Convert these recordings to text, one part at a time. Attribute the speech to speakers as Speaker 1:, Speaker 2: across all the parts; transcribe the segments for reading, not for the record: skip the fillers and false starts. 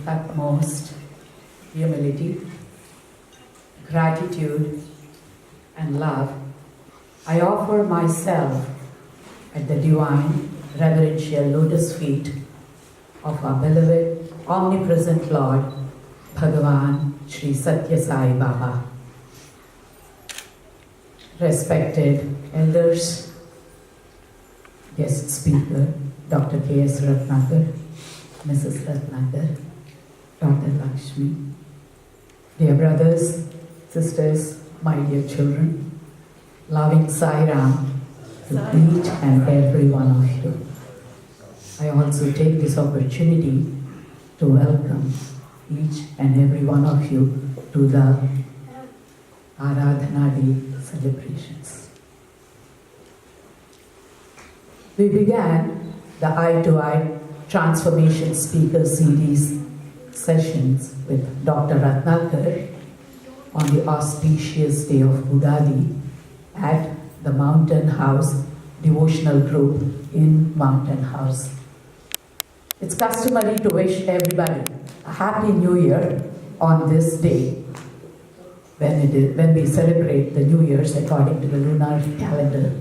Speaker 1: utmost humility, gratitude, and love, I offer myself at the divine, reverential lotus feet of our beloved, omnipresent Lord, Bhagavan Sri Satya Sai Baba. Respected elders, guest speaker, Dr. K.S. Ratnakar, Mrs. Ratnakar, Dr. Lakshmi, dear brothers, sisters, my dear children, loving Sai Ram to each and every one of you. I also take this opportunity to welcome each and every one of you to the Aradhana Day celebrations. We began the Eye to Eye Transformation Speaker Series sessions with Dr. Ratnakar on the auspicious day of Ugadi at the Mountain House Devotional Group in Mountain House. It's customary to wish everybody a Happy New Year on this day when we celebrate the New Year's according to the lunar calendar.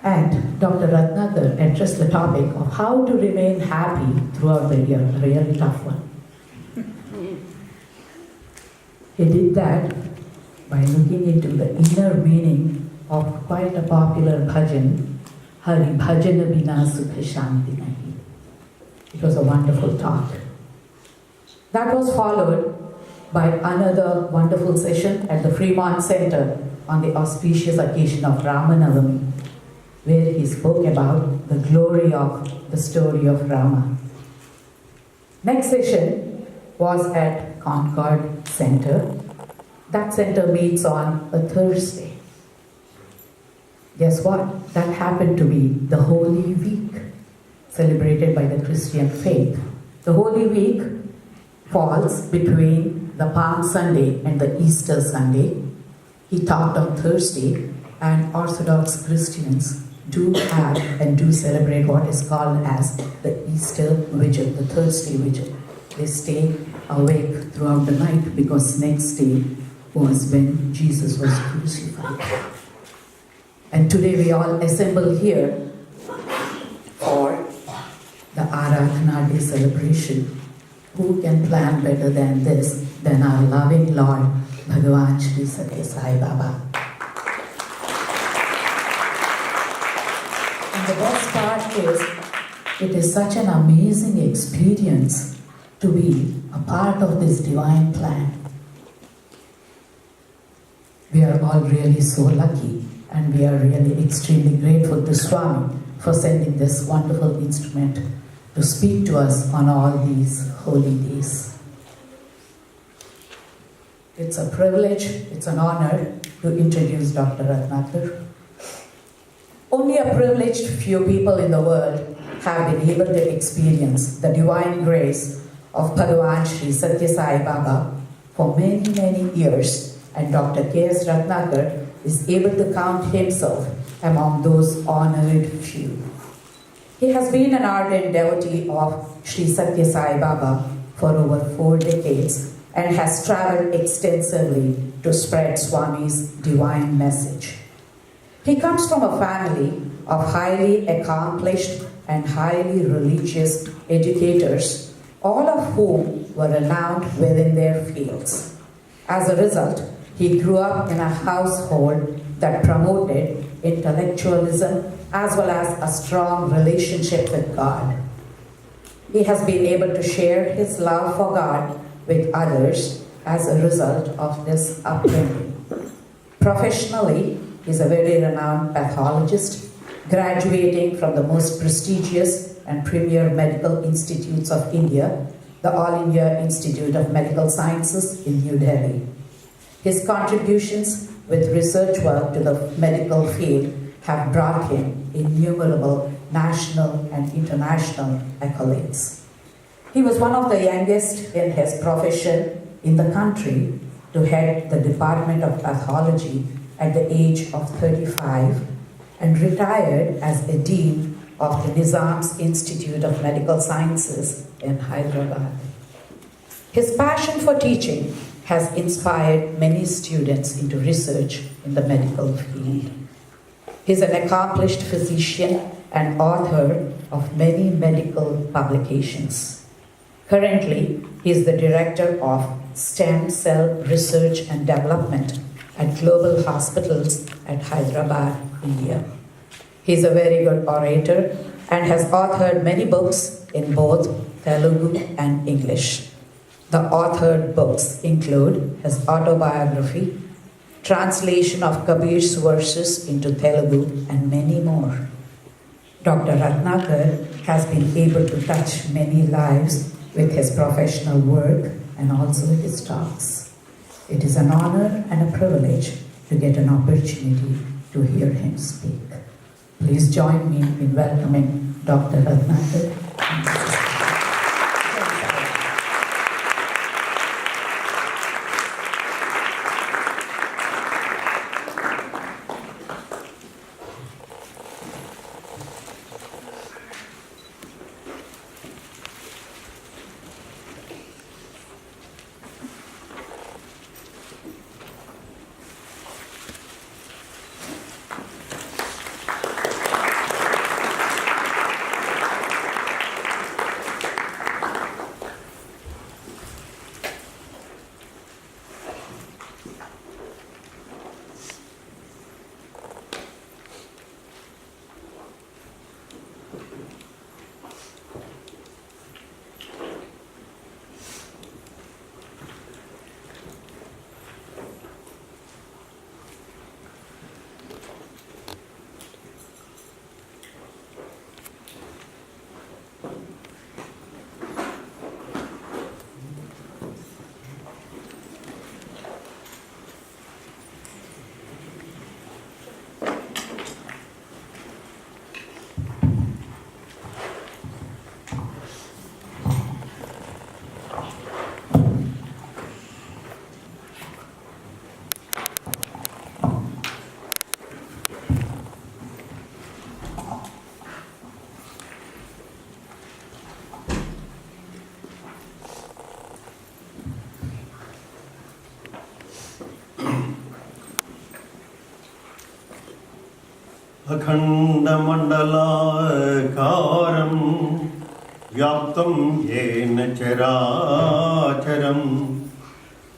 Speaker 1: And Dr. Ratnakar addressed the topic of how to remain happy throughout the year, a really tough one. He did that by looking into the inner meaning of quite a popular bhajan, Hari Bhajana Bina Sukha Shanti Nahi. It was a wonderful talk. That was followed by another wonderful session at the Fremont Center on the auspicious occasion of Ramanavami, where he spoke about the glory of the story of Rama. Next session was at Concord Center. That center meets on a Thursday. Guess what? That happened to be the Holy Week, celebrated by the Christian faith. The Holy Week falls between the Palm Sunday and the Easter Sunday. He talked on Thursday, and Orthodox Christians do have and do celebrate what is called as the Easter Vigil, the Thursday Vigil. They stay awake throughout the night because next day was when Jesus was crucified. And today we all assemble here for the Aradhana Day celebration. Who can plan better than this, than our loving Lord, Bhagavan Sri Satya Sai Baba? And the best part is, it is such an amazing experience to be a part of this divine plan. We are all really so lucky, and we are really extremely grateful to Swami for sending this wonderful instrument to speak to us on all these holy days. It's a privilege, it's an honor to introduce Dr. Ratnakar. Only a privileged few people in the world have been able to experience the divine grace of Bhagavan Sri Satya Sai Baba for many, many years, and Dr. K.S. Ratnakar is able to count himself among those honored few. He has been an ardent devotee of Sri Satya Sai Baba for over 4 decades and has traveled extensively to spread Swami's divine message. He comes from a family of highly accomplished and highly religious educators, all of whom were renowned within their fields. As a result, he grew up in a household that promoted intellectualism as well as a strong relationship with God. He has been able to share his love for God with others as a result of this upbringing. Professionally, he is a very renowned pathologist, graduating from the most prestigious and premier medical institutes of India, the All India Institute of Medical Sciences in New Delhi. His contributions with research work to the medical field have brought him innumerable national and international accolades. He was one of the youngest in his profession in the country to head the Department of Pathology at the age of 35 and retired as a dean of the Nizam's Institute of Medical Sciences in Hyderabad. His passion for teaching has inspired many students into research in the medical field. He is an accomplished physician and author of many medical publications. Currently, he is the director of stem cell research and development at Global Hospitals at Hyderabad, India. He is a very good orator and has authored many books in both Telugu and English. The authored books include his autobiography, translation of Kabir's verses into Telugu, and many more. Dr. Ratnakar has been able to touch many lives with his professional work and also his talks. It is an honor and a privilege to get an opportunity to hear him speak. Please join me in welcoming Dr. Ratnakar.
Speaker 2: अखण्डमण्डलाकारं व्याप्तं येन चराचरं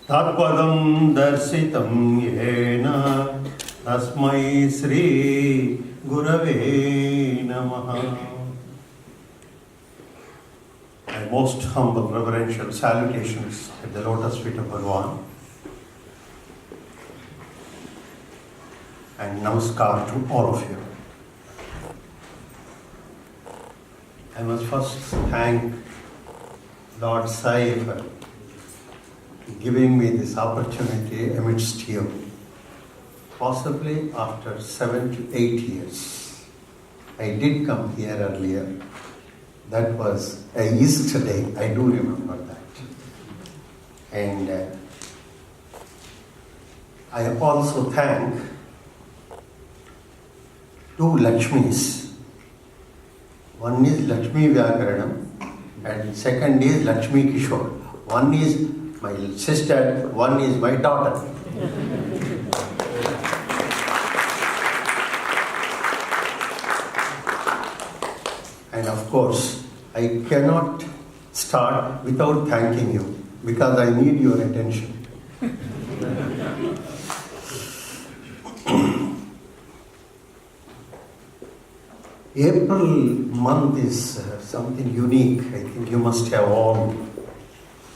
Speaker 2: तत्पदं दर्शितं येन तस्मै श्री गुरवे नमः. My most humble reverential salutations at the lotus feet of Bhagavan. And namaskar to all of you. I must first thank Lord Sai for giving me this opportunity amidst you. Possibly after 7 to 8 years. I did come here earlier. That was a yesterday, I do remember that. And I also thank two Lakshmis. One is Lakshmi Vyakaranam and second is Lakshmi Kishore. One is my sister, one is my daughter. And of course, I cannot start without thanking you because I need your attention. April month is something unique. I think you must have all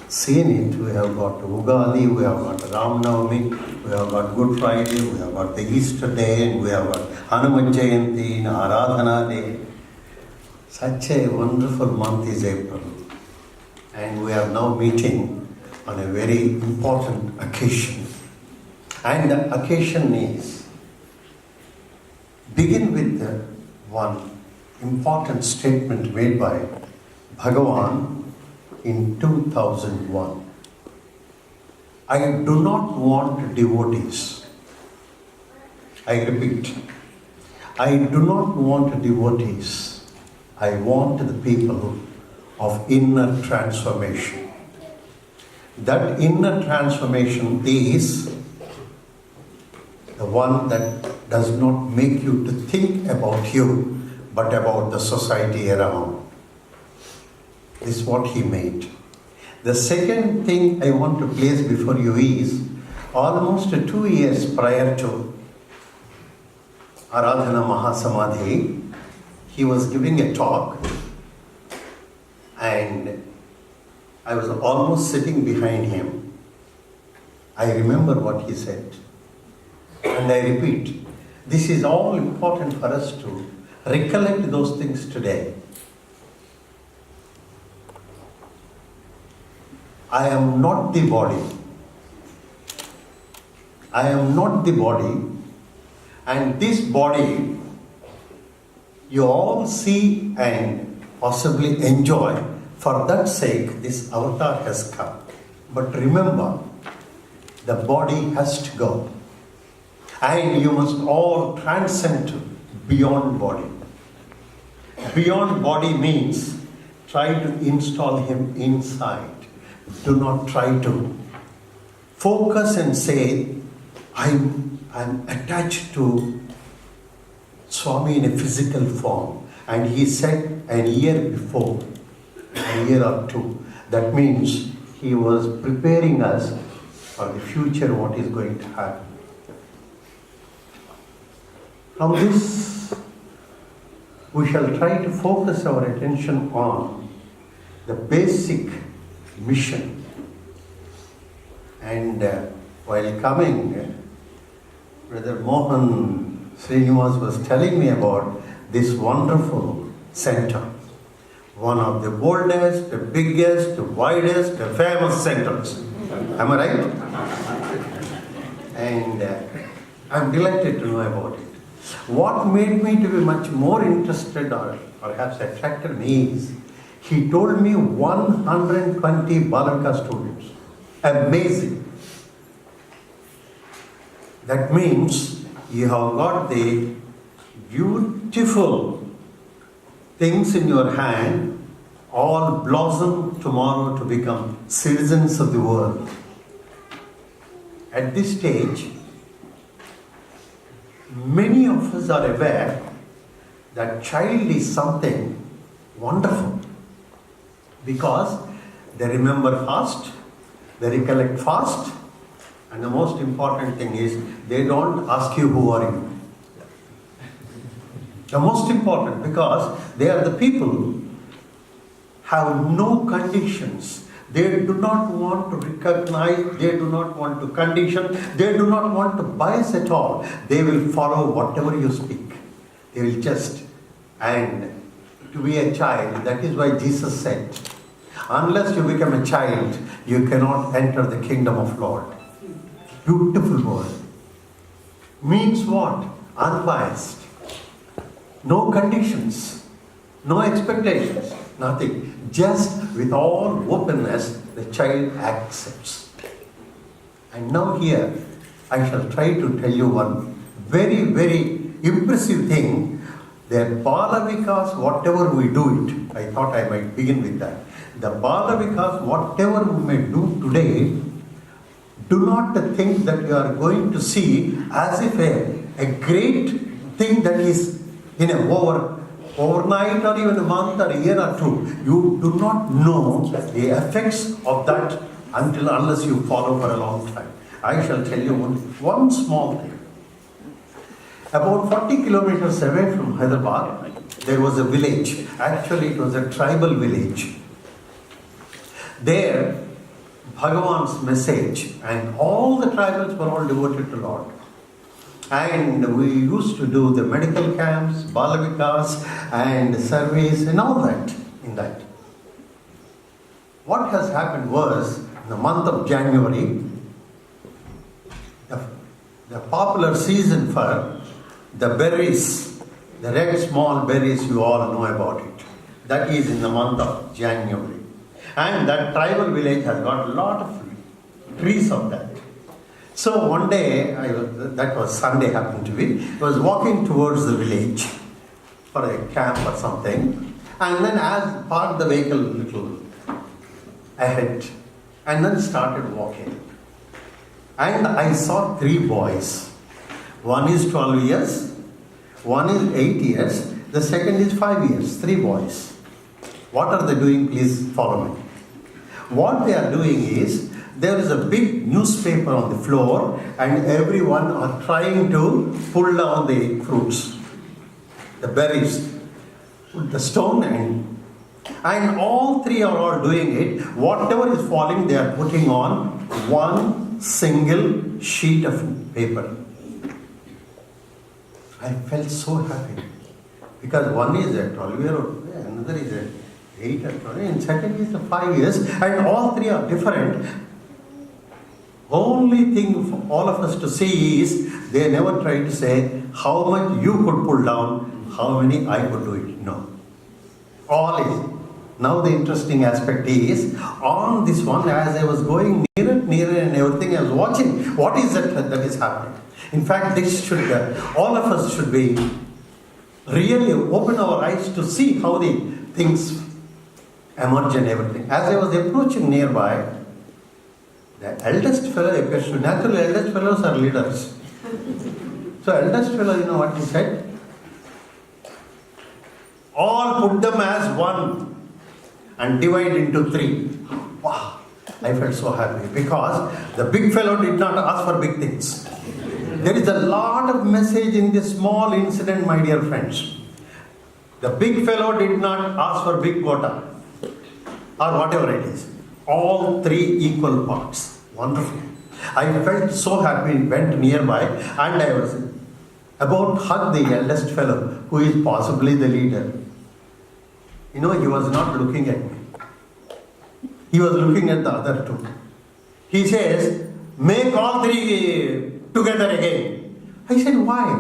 Speaker 2: seen it. We have got Ugadi, we have got Ram Navami, we have got Good Friday, we have got the Easter Day, and we have got Hanuman Jayanti, SaiAradhanaDay. Such a wonderful month is April. And we are now meeting on a very important occasion. And the occasion is, begin with the one important statement made by Bhagavan in 2001. I do not want devotees. I repeat, I do not want devotees. I want the people of inner transformation. That inner transformation is the one that does not make you to think about you, but about the society around. This is what he made. The second thing I want to place before you is, almost 2 years prior to Aradhana Mahasamadhi, he was giving a talk, and I was almost sitting behind him. I remember what he said. And I repeat, this is all important for us to recollect those things today. I am not the body. I am not the body. And this body, you all see and possibly enjoy. For that sake, this avatar has come. But remember, the body has to go. And you must all transcend beyond body. Beyond body means try to install him inside. Do not try to focus and say, I'm attached to Swami in a physical form. And he said a year before, a year or two. That means he was preparing us for the future, what is going to happen. From this, we shall try to focus our attention on the basic mission. And while coming, Brother Mohan Srinivas was telling me about this wonderful center. One of the boldest, the biggest, the widest, the famous centers. Am I right? And I'm delighted to know about it. What made me to be much more interested or perhaps attracted me is, he told me 120 Balavika students. Amazing. That means you have got the beautiful things in your hand, all blossom tomorrow to become citizens of the world. At this stage, many of us are aware that child is something wonderful, because they remember fast, they recollect fast, and the most important thing is they don't ask you who are you. The most important, because they are the people have no conditions. They do not want to recognize, they do not want to condition, they do not want to bias at all. They will follow whatever you speak. They will just, and to be a child, that is why Jesus said, unless you become a child, you cannot enter the kingdom of Lord. Beautiful word. Means what? Unbiased. No conditions, no expectations, nothing. Just with all openness, the child accepts. And now here, I shall try to tell you one very, very impressive thing. That Balavikas, whatever we do it, I thought I might begin with that. The Balavikas, whatever we may do today, do not think that you are going to see as if a great thing that is overnight or even a month or a year or two. You do not know the effects of that unless you follow for a long time. I shall tell you one small thing. About 40 kilometers away from Hyderabad, there was a village. Actually, it was a tribal village. There, Bhagavan's message, and all the tribals were all devoted to Lord. And we used to do the medical camps, Balavikas, and surveys, and all that in that. What has happened was, in the month of January, the popular season for the berries, the red small berries, you all know about it. That is in the month of January. And that tribal village has got a lot of trees of that. So one day, that was Sunday happened to be, I was walking towards the village for a camp or something. and then as parked the vehicle little ahead, and then started walking. And I saw 3 boys. One is 12 years, one is 8 years, the second is 5 years, 3 boys. What are they doing? Please follow me. What they are doing is, there is a big newspaper on the floor and everyone are trying to pull down the fruits, the berries, put the stone and all 3 are all doing it. Whatever is falling, they are putting on one single sheet of paper. I felt so happy because one is a 12-year-old, another is a 8 or 12, and second is a 5 years, and all 3 are different. Only thing for all of us to see is they never try to say how much you could pull down, how many I could do it. No. All is. Now the interesting aspect is, on this one, as I was going nearer and everything, I was watching what is that is happening. In fact, this should, all of us should be really open our eyes to see how the things emerge and everything. As I was approaching nearby, the eldest fellow appears to, naturally eldest fellows are leaders. So eldest fellow, you know what he said? All put them as one and divide into 3. Wow, I felt so happy because the big fellow did not ask for big things. There is a lot of message in this small incident, my dear friends. The big fellow did not ask for big quota or whatever it is. All 3 equal parts. Wonderful. I felt so happy, went nearby, and I was about to hug the eldest fellow, who is possibly the leader. You know, he was not looking at me. He was looking at the other 2. He says, make all 3 together again. I said, why?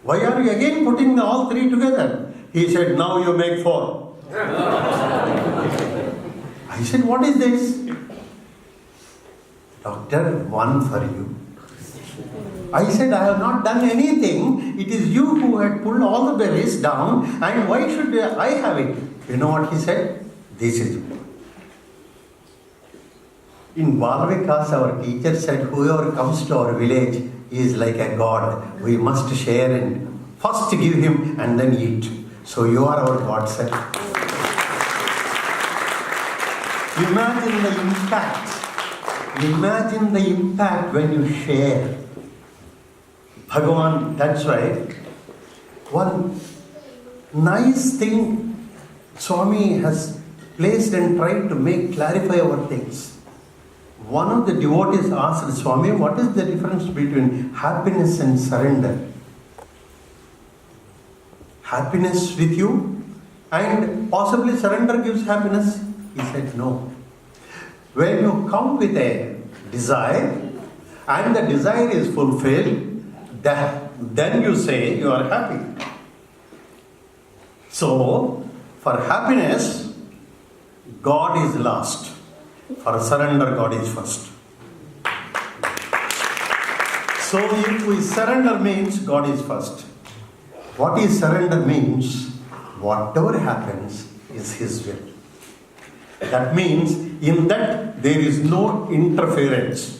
Speaker 2: Why are you again putting all 3 together? He said, now you make 4. I said, what is this? Doctor, 1 for you. I said, I have not done anything. It is you who had pulled all the berries down, and why should I have it? You know what he said? This is it. In Balvikas, our teacher said, whoever comes to our village is like a god. We must share and first give him and then eat. So you are our God, sir. Imagine the impact. Imagine the impact when you share. Bhagavan, that's right. One nice thing Swami has placed and tried to clarify our things. One of the devotees asked Swami, what is the difference between happiness and surrender? Happiness with you and possibly surrender gives happiness. He said, no. When you come with a desire and the desire is fulfilled, then you say you are happy. So, for happiness, God is last. For surrender, God is first. So, if we surrender means God is first. What is surrender means? Whatever happens is His will. That means in that there is no interference.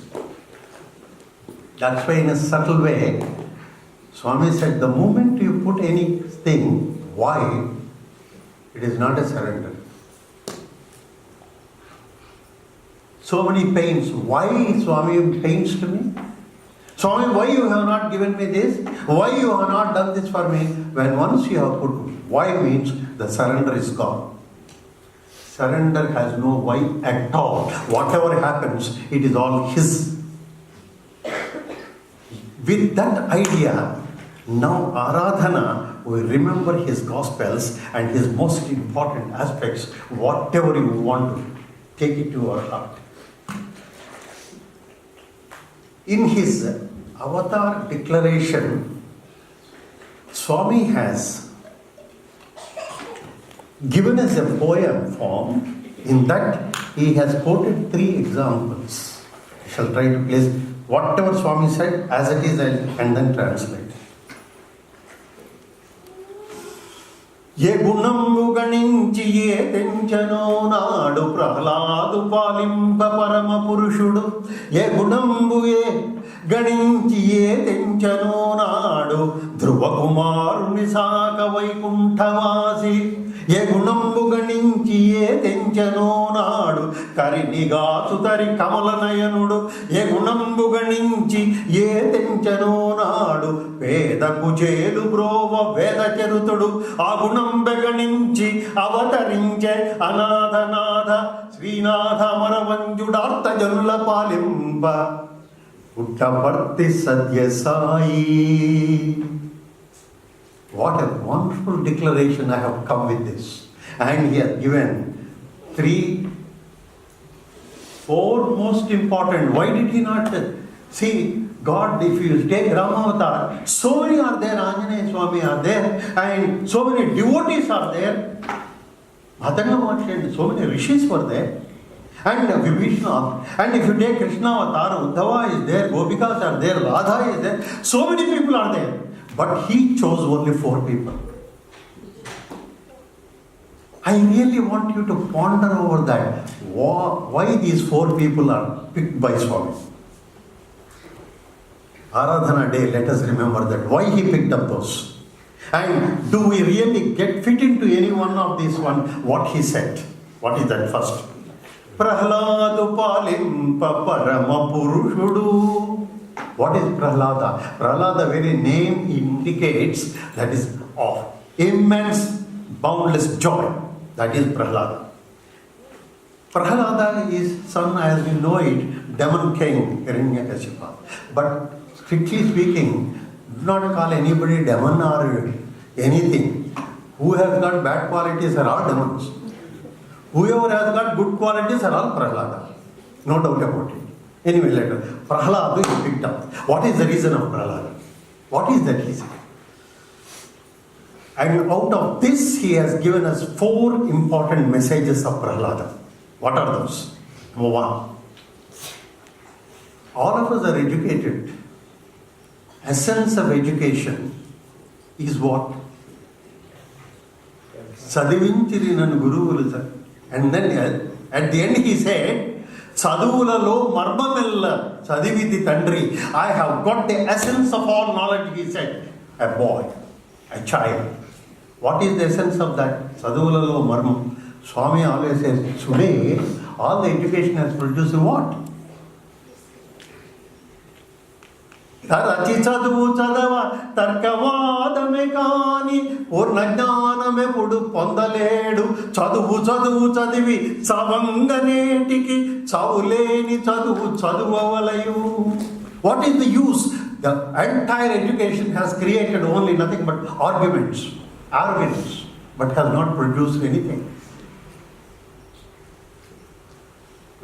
Speaker 2: That's why in a subtle way, Swami said, the moment you put anything, why, it is not a surrender. So many pains. Why Swami pains to me? Swami, why you have not given me this? Why you have not done this for me? When once you have put why means the surrender is gone. Surrender has no why at all. Whatever happens, it is all His. With that idea, now Aradhana, we remember His Gospels and His most important aspects, whatever you want to take it to our heart. In his avatar declaration, Swami has given us a poem form. In that, he has quoted 3 examples. I shall try to place whatever Swami said as it is and then translate. ఏ గుణంబు గణించి ఏ తెంచనో నాడు ప్రహ్లాదు పాలింప పరమ పురుషుడు. ఏ గుణంబు ఏ గణించి ఏ తెంచనో నాడు ధ్రువ కుమారుని సాక వైకుంఠవాసి. ఏ గుణంబు గణించి ఏ తెంచనో నాడు కరినిగాచు తరి కమల నయనుడు. ఏ గుణంబు గణించి ఏ తెంచనో నాడు పేద కుచేలు బ్రోవ వేద చరుతుడు. ఆ గుణం గణించి అవతరించే అనాథనాథ శ్రీనాథ మరవంజుడార్త జనుల పాలింప పుట్టపర్తి సత్య Sai. What a wonderful declaration I have come with this. And he has given 4 most important. Why did he not see God? If you take Ramavatar, so many are there, Anjaneya Swami are there, and so many devotees are there. So many rishis were there. And Vibhishna. And if you take Krishna Avatar, Uddhava is there, Gopikas are there, Radha is there. So many people are there. But he chose only 4 people. I really want you to ponder over that. Why these 4 people are picked by Swami. Aradhana Day, let us remember that. Why he picked up those. And do we really get fit into any one of these one? What he said. What is that first? Prahladu palimpa parama purushudu. What is Prahlada? Prahlada, very name indicates that is of immense, boundless joy. That is Prahlada. Prahlada is son, as we know it, demon king, Hiranyakashipa. But strictly speaking, do not call anybody demon or anything. Who has got bad qualities are all demons. Whoever has got good qualities are all Prahlada. No doubt about it. Anyway, later, Prahlada is picked up. What is the reason of Prahlada? What is that he said? And out of this, he has given us 4 important messages of Prahlada. What are those? Number 1. All of us are educated. Essence of education is what? Sadivinchiri nan guruvulu. And then at the end he said, Saduvulalo marmamella sadiviti tandri. I have got the essence of all knowledge, he said. A boy, a child. What is the essence of that? Saduvulalo marmam. Swami always says, today all the education has produced what? తరచి చదువు చదవ తర్కవాదమే కాని పూర్ణ జ్ఞానమెప్పుడు పొందలేడు. చదువు చదువు చదివి చవంగనేటికి చవులేని చదువు చదువవలయు. What is the use? The entire education has created only nothing but arguments, but has not produced anything.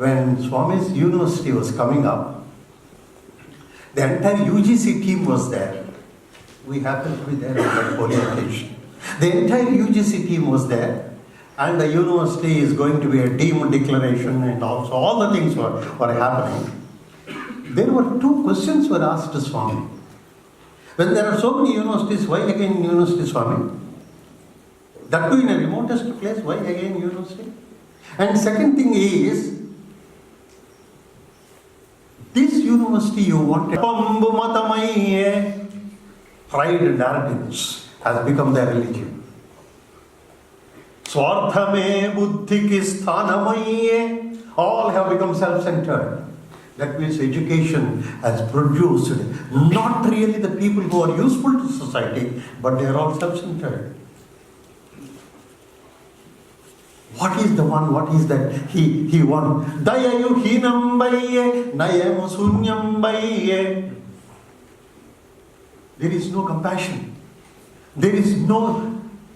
Speaker 2: When Swami's university was coming up, the entire UGC team was there. We happened to be there on that holy occasion. The entire UGC team was there, and the university is going to be a deemed declaration, and also all the things were happening. There were 2 questions were asked to Swami. When there are so many universities, why again university, Swami? That too in a remotest place, why again university? And second thing is, this university you wanted, pride and arrogance has become their religion. Swarthame buddhiki sthanamaye, all have become self-centered. That means education has produced not really the people who are useful to society, but they are all self-centered. What is the one? What is that? He won. Dayayu hinam baye, nayamu sunyam baye. There is no compassion. There is no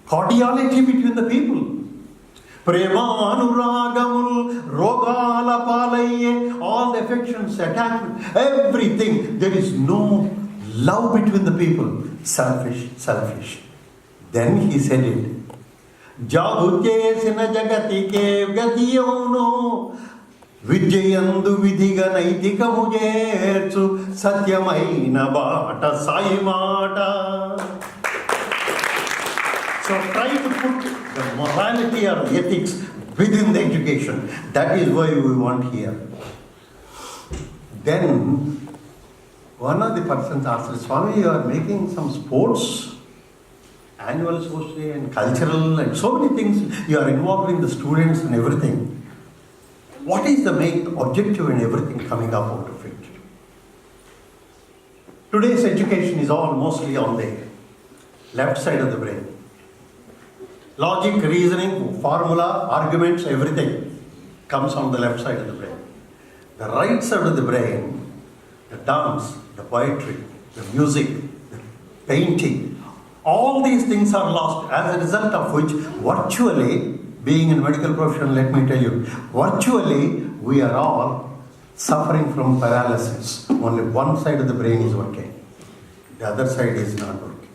Speaker 2: cordiality between the people. Premanuragamul rogala palaye, all the affections, attachment, everything. There is no love between the people. Selfish. Then he said it. జాగు చేసిన జగతికే గతియోను విద్యయందు విధిగా నైతికము చేర్చు సత్యమైన బాట సాయి మాట. So try to put the morality or ethics within the education. That is why we want here. Then one of the persons asked, Swami, you are making some sports, annual sports day and cultural and so many things. You are involving the students and everything. What is the main objective and everything coming up out of it? Today's education is all mostly on the left side of the brain. Logic, reasoning, formula, arguments, everything comes on the left side of the brain. The right side of the brain, the dance, the poetry, the music, the painting, all these things are lost, as a result of which virtually, being in medical profession, let me tell you, virtually we are all suffering from paralysis. Only one side of the brain is working. The other side is not working.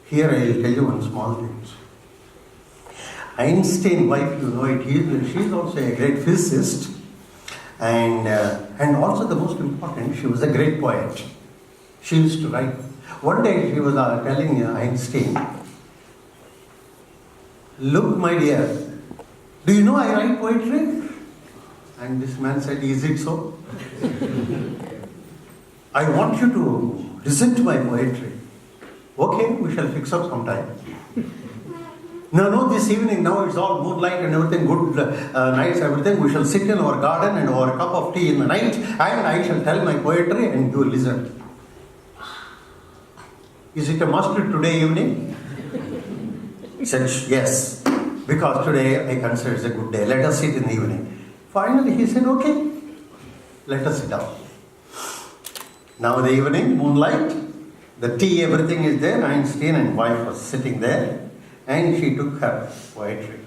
Speaker 2: Here I will tell you one small thing. Einstein's wife, you know it, she is also a great physicist. And also the most important, she was a great poet. She used to write. One day she was telling Einstein, look my dear, do you know I write poetry? And this man said, is it so? I want you to listen to my poetry. Okay, we shall fix up sometime. No, this evening, now it's all moonlight and everything, good nights, everything. We shall sit in our garden and over a cup of tea in the night and I shall tell my poetry and you will listen. Is it a must today evening? He said, yes, because today I consider it's a good day. Let us sit in the evening. Finally, he said, okay, let us sit down. Now the evening, moonlight, the tea, everything is there. Einstein and wife was sitting there. And she took her poetry.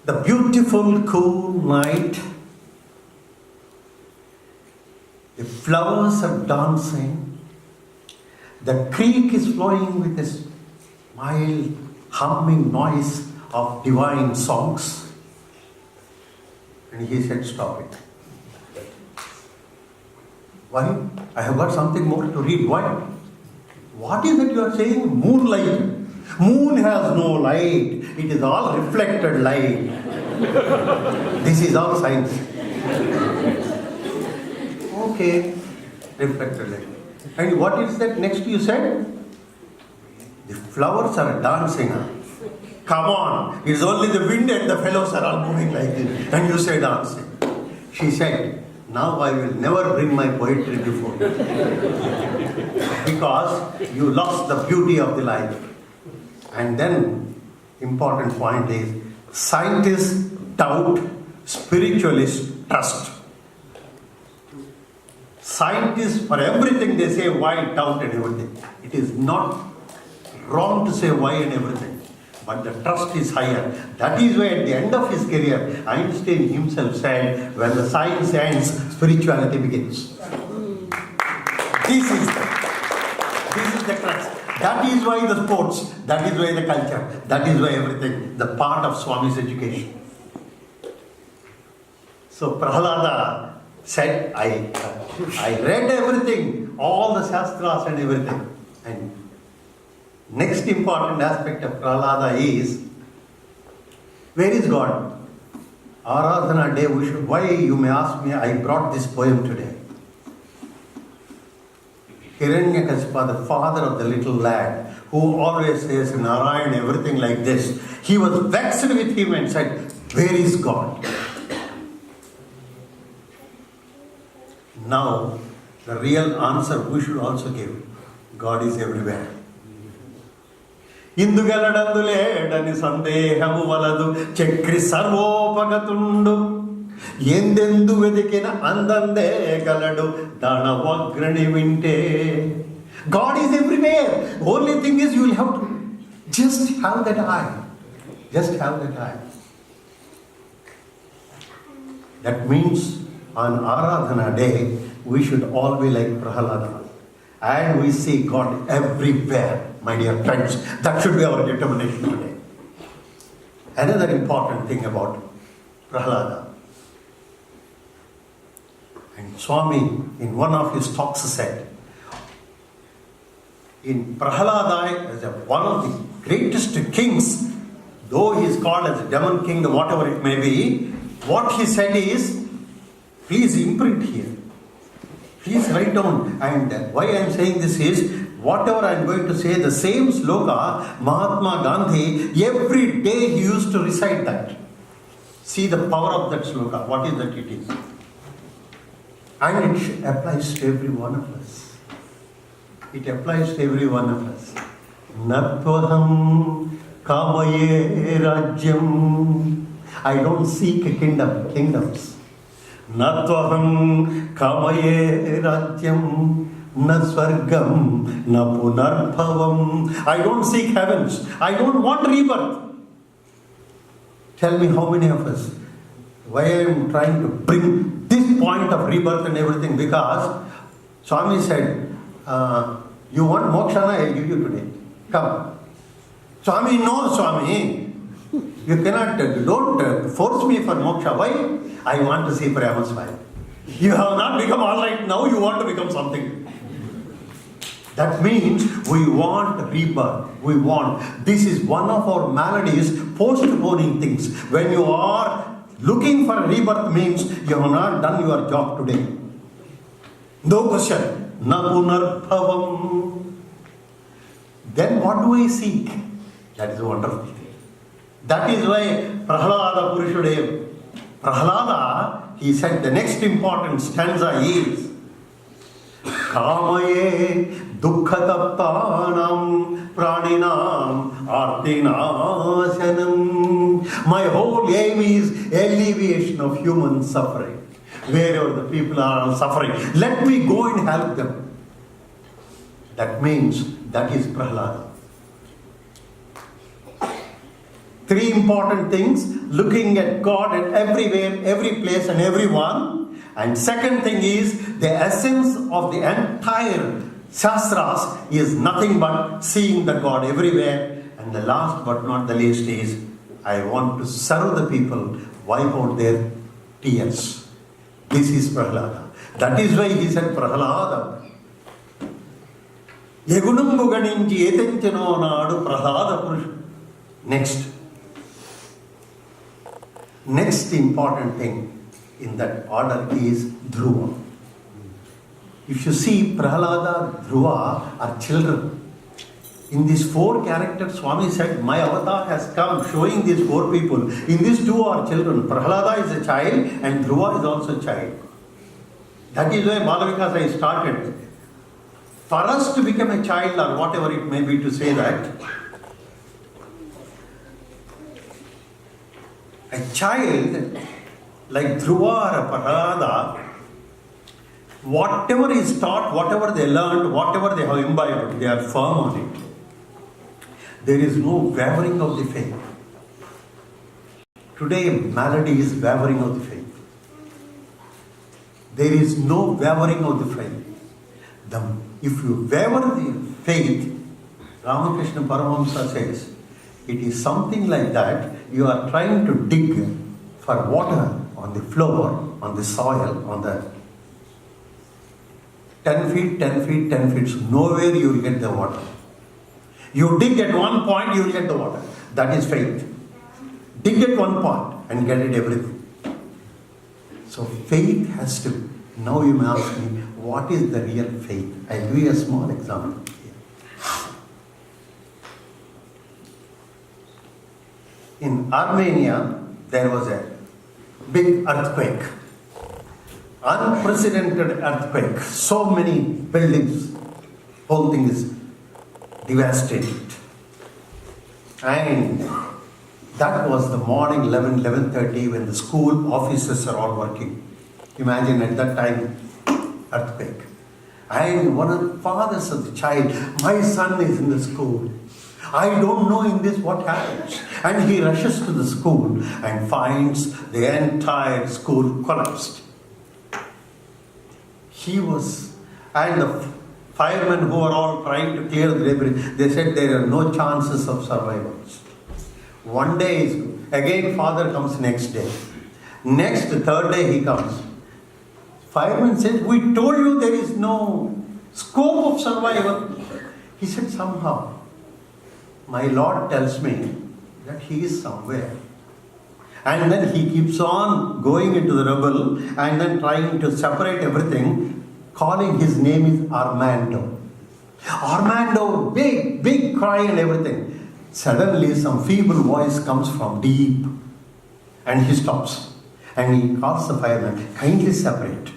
Speaker 2: The beautiful cool night, the flowers are dancing, the creek is flowing with this mild humming noise of divine songs. And he said, stop it. Why? I have got something more to read. Why? What is it you are saying? Moonlight. Moon has no light. It is all reflected light. This is all science. Okay. Reflected light. And what is that next you said? The flowers are dancing. Come on. It's only the wind and the fellows are all moving like this. And you say dancing. She said, now I will never bring my poetry before you. Because you lost the beauty of the life. And then, important point is, scientists doubt, spiritualists trust. Scientists, for everything they say why, doubt and everything. It is not wrong to say why and everything. But the trust is higher. That is why at the end of his career, Einstein himself said, when the science ends, spirituality begins. This is the crux. That is why the sports, that is why the culture, that is why everything, the part of Swami's education. So Prahalada said, I read everything, all the Shastras and everything. And next important aspect of Prahalada is, where is God? Aradhana day, why you may ask me, I brought this poem today. Hiranyakasipa, the father of the little lad, who always says Narayan, everything like this, he was vexed with him and said, where is God? Now, the real answer we should also give. God is everywhere. ఇందుగలడందులేడని సందేహము వలదు చక్రి సర్వోపగతుండు ఎందెందు వెదికిన అందందే గలడు దానవగ్రణి వింటే. God is everywhere. Only thing is you will have to just have that eye. Just have that eye. That means on Aradhana day we should all be like Prahalada. And we see God everywhere, my dear friends. That should be our determination today. Another important thing about Prahalada. And Swami, in one of his talks, said, in Prahalada as one of the greatest kings, though he is called as a demon king, whatever it may be, what he said is, please imprint here. Please write down. And why I am saying this is, whatever I am going to say, the same sloka, Mahatma Gandhi, every day he used to recite that. See the power of that sloka. What is that it is? And it applies to every one of us. It applies to every one of us. Natvaham kamaye rajyam. I don't seek kingdoms. Natvaham kamaye rajyam. Na swargam, na punarbhavam. I don't seek heavens. I don't want rebirth. Tell me how many of us, why I am trying to bring this point of rebirth and everything, because Swami said, you want moksha, I will give you today. Come. Swami, no, Swami. You cannot, don't force me for moksha. Why? I want to see Prema smile. You have not become all right now, you want to become something. That means we want rebirth. We want. This is one of our maladies, postponing things. When you are looking for rebirth means you have not done your job today. No question. Na punarbhavam. Then what do I seek? That is a wonderful thing. That is why Prahalada Purushadev, Prahalada, he said the next important stanza is Kamaye dukkhataptanam praninam artinasanam. My whole aim is alleviation of human suffering. Wherever the people are suffering, let me go and help them. That means that is Prahalada. Three important things: looking at God at everywhere, every place and everyone. And second thing is, the essence of the entire Shastras is nothing but seeing the God everywhere. And the last but not the least is, I want to serve the people, wipe out their tears. This is Prahalada. That is why he said Prahalada. Yegunambu ganinchi etenchano naadu Prahalada Purusha. Next important thing in that order is Dhruva. If you see, Prahalada, Dhruva are children. In these four characters, Swami said, my avatar has come showing these four people. In these two are children. Prahalada is a child and Dhruva is also a child. That is why Balavikas started. For us to become a child, or whatever it may be to say that, a child like Dhruva or Prahalada, whatever is taught, whatever they learned, whatever they have imbibed, they are firm on it. There is no wavering of the faith. Today, malady is wavering of the faith. There is no wavering of the faith. If you waver the faith, Ramakrishna Paramahamsa says, it is something like that you are trying to dig for water on the floor, on the soil, on the 10 feet, 10 feet, 10 feet. So nowhere you will get the water. You dig at one point, you will get the water. That is faith. Dig at one point and get it everything. So faith has to. Now you may ask me, what is the real faith? I will give you a small example. In Armenia, there was a big earthquake. Unprecedented earthquake. So many buildings. Whole thing is devastated. And that was the morning 11:30 when the school officers are all working. Imagine at that time, earthquake. And one of the fathers of the child, my son is in the school. I don't know in this what happens. And he rushes to the school and finds the entire school collapsed. And the firemen who are all trying to clear the debris, they said there are no chances of survival. One day is good. Again father comes next day. Next, third day he comes. Fireman says, we told you there is no scope of survival. He said, somehow, my Lord tells me that he is somewhere. And then he keeps on going into the rubble and then trying to separate everything, calling his name is Armando. Armando, big cry and everything. Suddenly some feeble voice comes from deep and he stops. And he calls the fireman, kindly separate.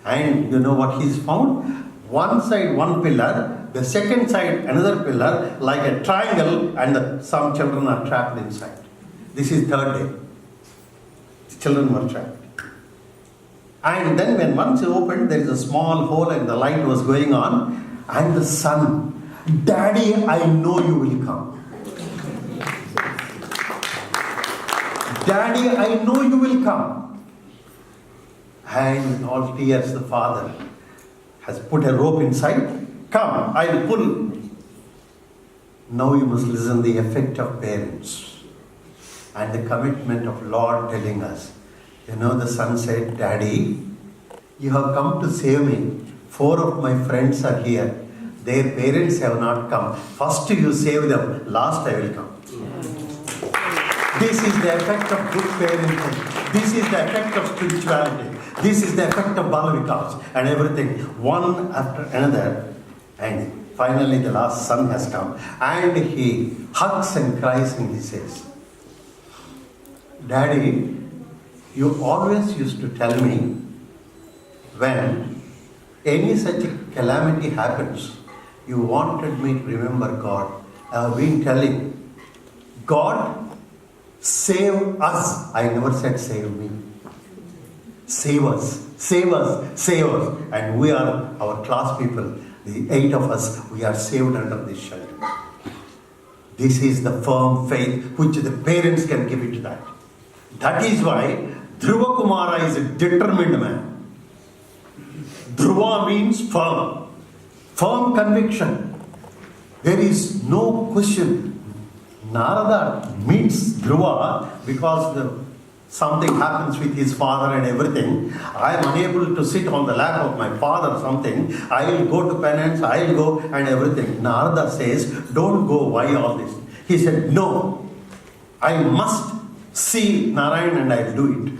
Speaker 2: And you know what he's found? One side, one pillar, the second side, another pillar, like a triangle, and some children are trapped inside. This is third day. The children were trapped. And then when once it opened, there is a small hole and the light was going on. And the son, Daddy, I know you will come. Daddy, I know you will come. And with all tears, the father has put a rope inside. Come, I will pull. Now you must listen the effect of parents and the commitment of Lord telling us. You know, the son said, Daddy, you have come to save me. 4 of my friends are here. Their parents have not come. First you save them, last I will come. This is the effect of good parenting. This is the effect of spirituality. This is the effect of Bal Vikas and everything, one after another. And finally the last son has come. And he hugs and cries and he says, Daddy, you always used to tell me when any such calamity happens, you wanted me to remember God. I have been telling, God, save us. I never said save me. Save us, save us, save us. And we are our class people, the 8 of us, we are saved under this shelter. This is the firm faith which the parents can give it to that. That is why Dhruva Kumara is a determined man. Dhruva means firm. Firm conviction. There is no question. Narada meets Dhruva because something happens with his father and everything. I am unable to sit on the lap of my father or something. I will go to penance, I will go and everything. Narada says, don't go, why all this? He said, no, I must see Narayan and I will do it.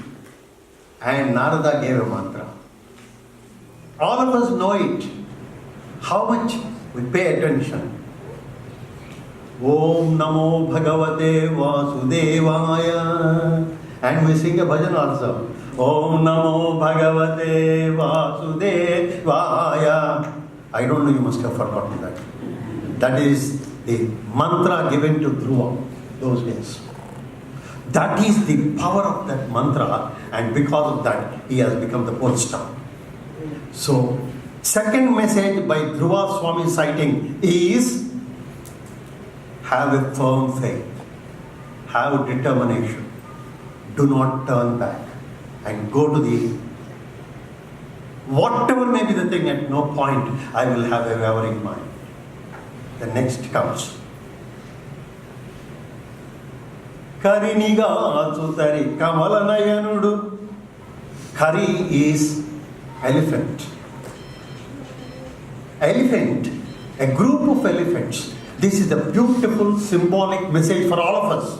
Speaker 2: And Narada gave a mantra. All of us know it. How much we pay attention. Om Namo Bhagavate Vasudevaya. And we sing a bhajan also. Om Namo Bhagavate Vasudevaya. I don't know, you must have forgotten that. That is the mantra given to Dhruva those days. That is the power of that mantra, and because of that, he has become the pole star. So, second message by Dhruva Swami citing is have a firm faith, have determination, do not turn back, and go to the whatever may be the thing, at no point I will have a wavering mind. The next comes. Kariniga Sutari Kamalanayanudu. Kari is elephant. Elephant, a group of elephants. This is a beautiful symbolic message for all of us.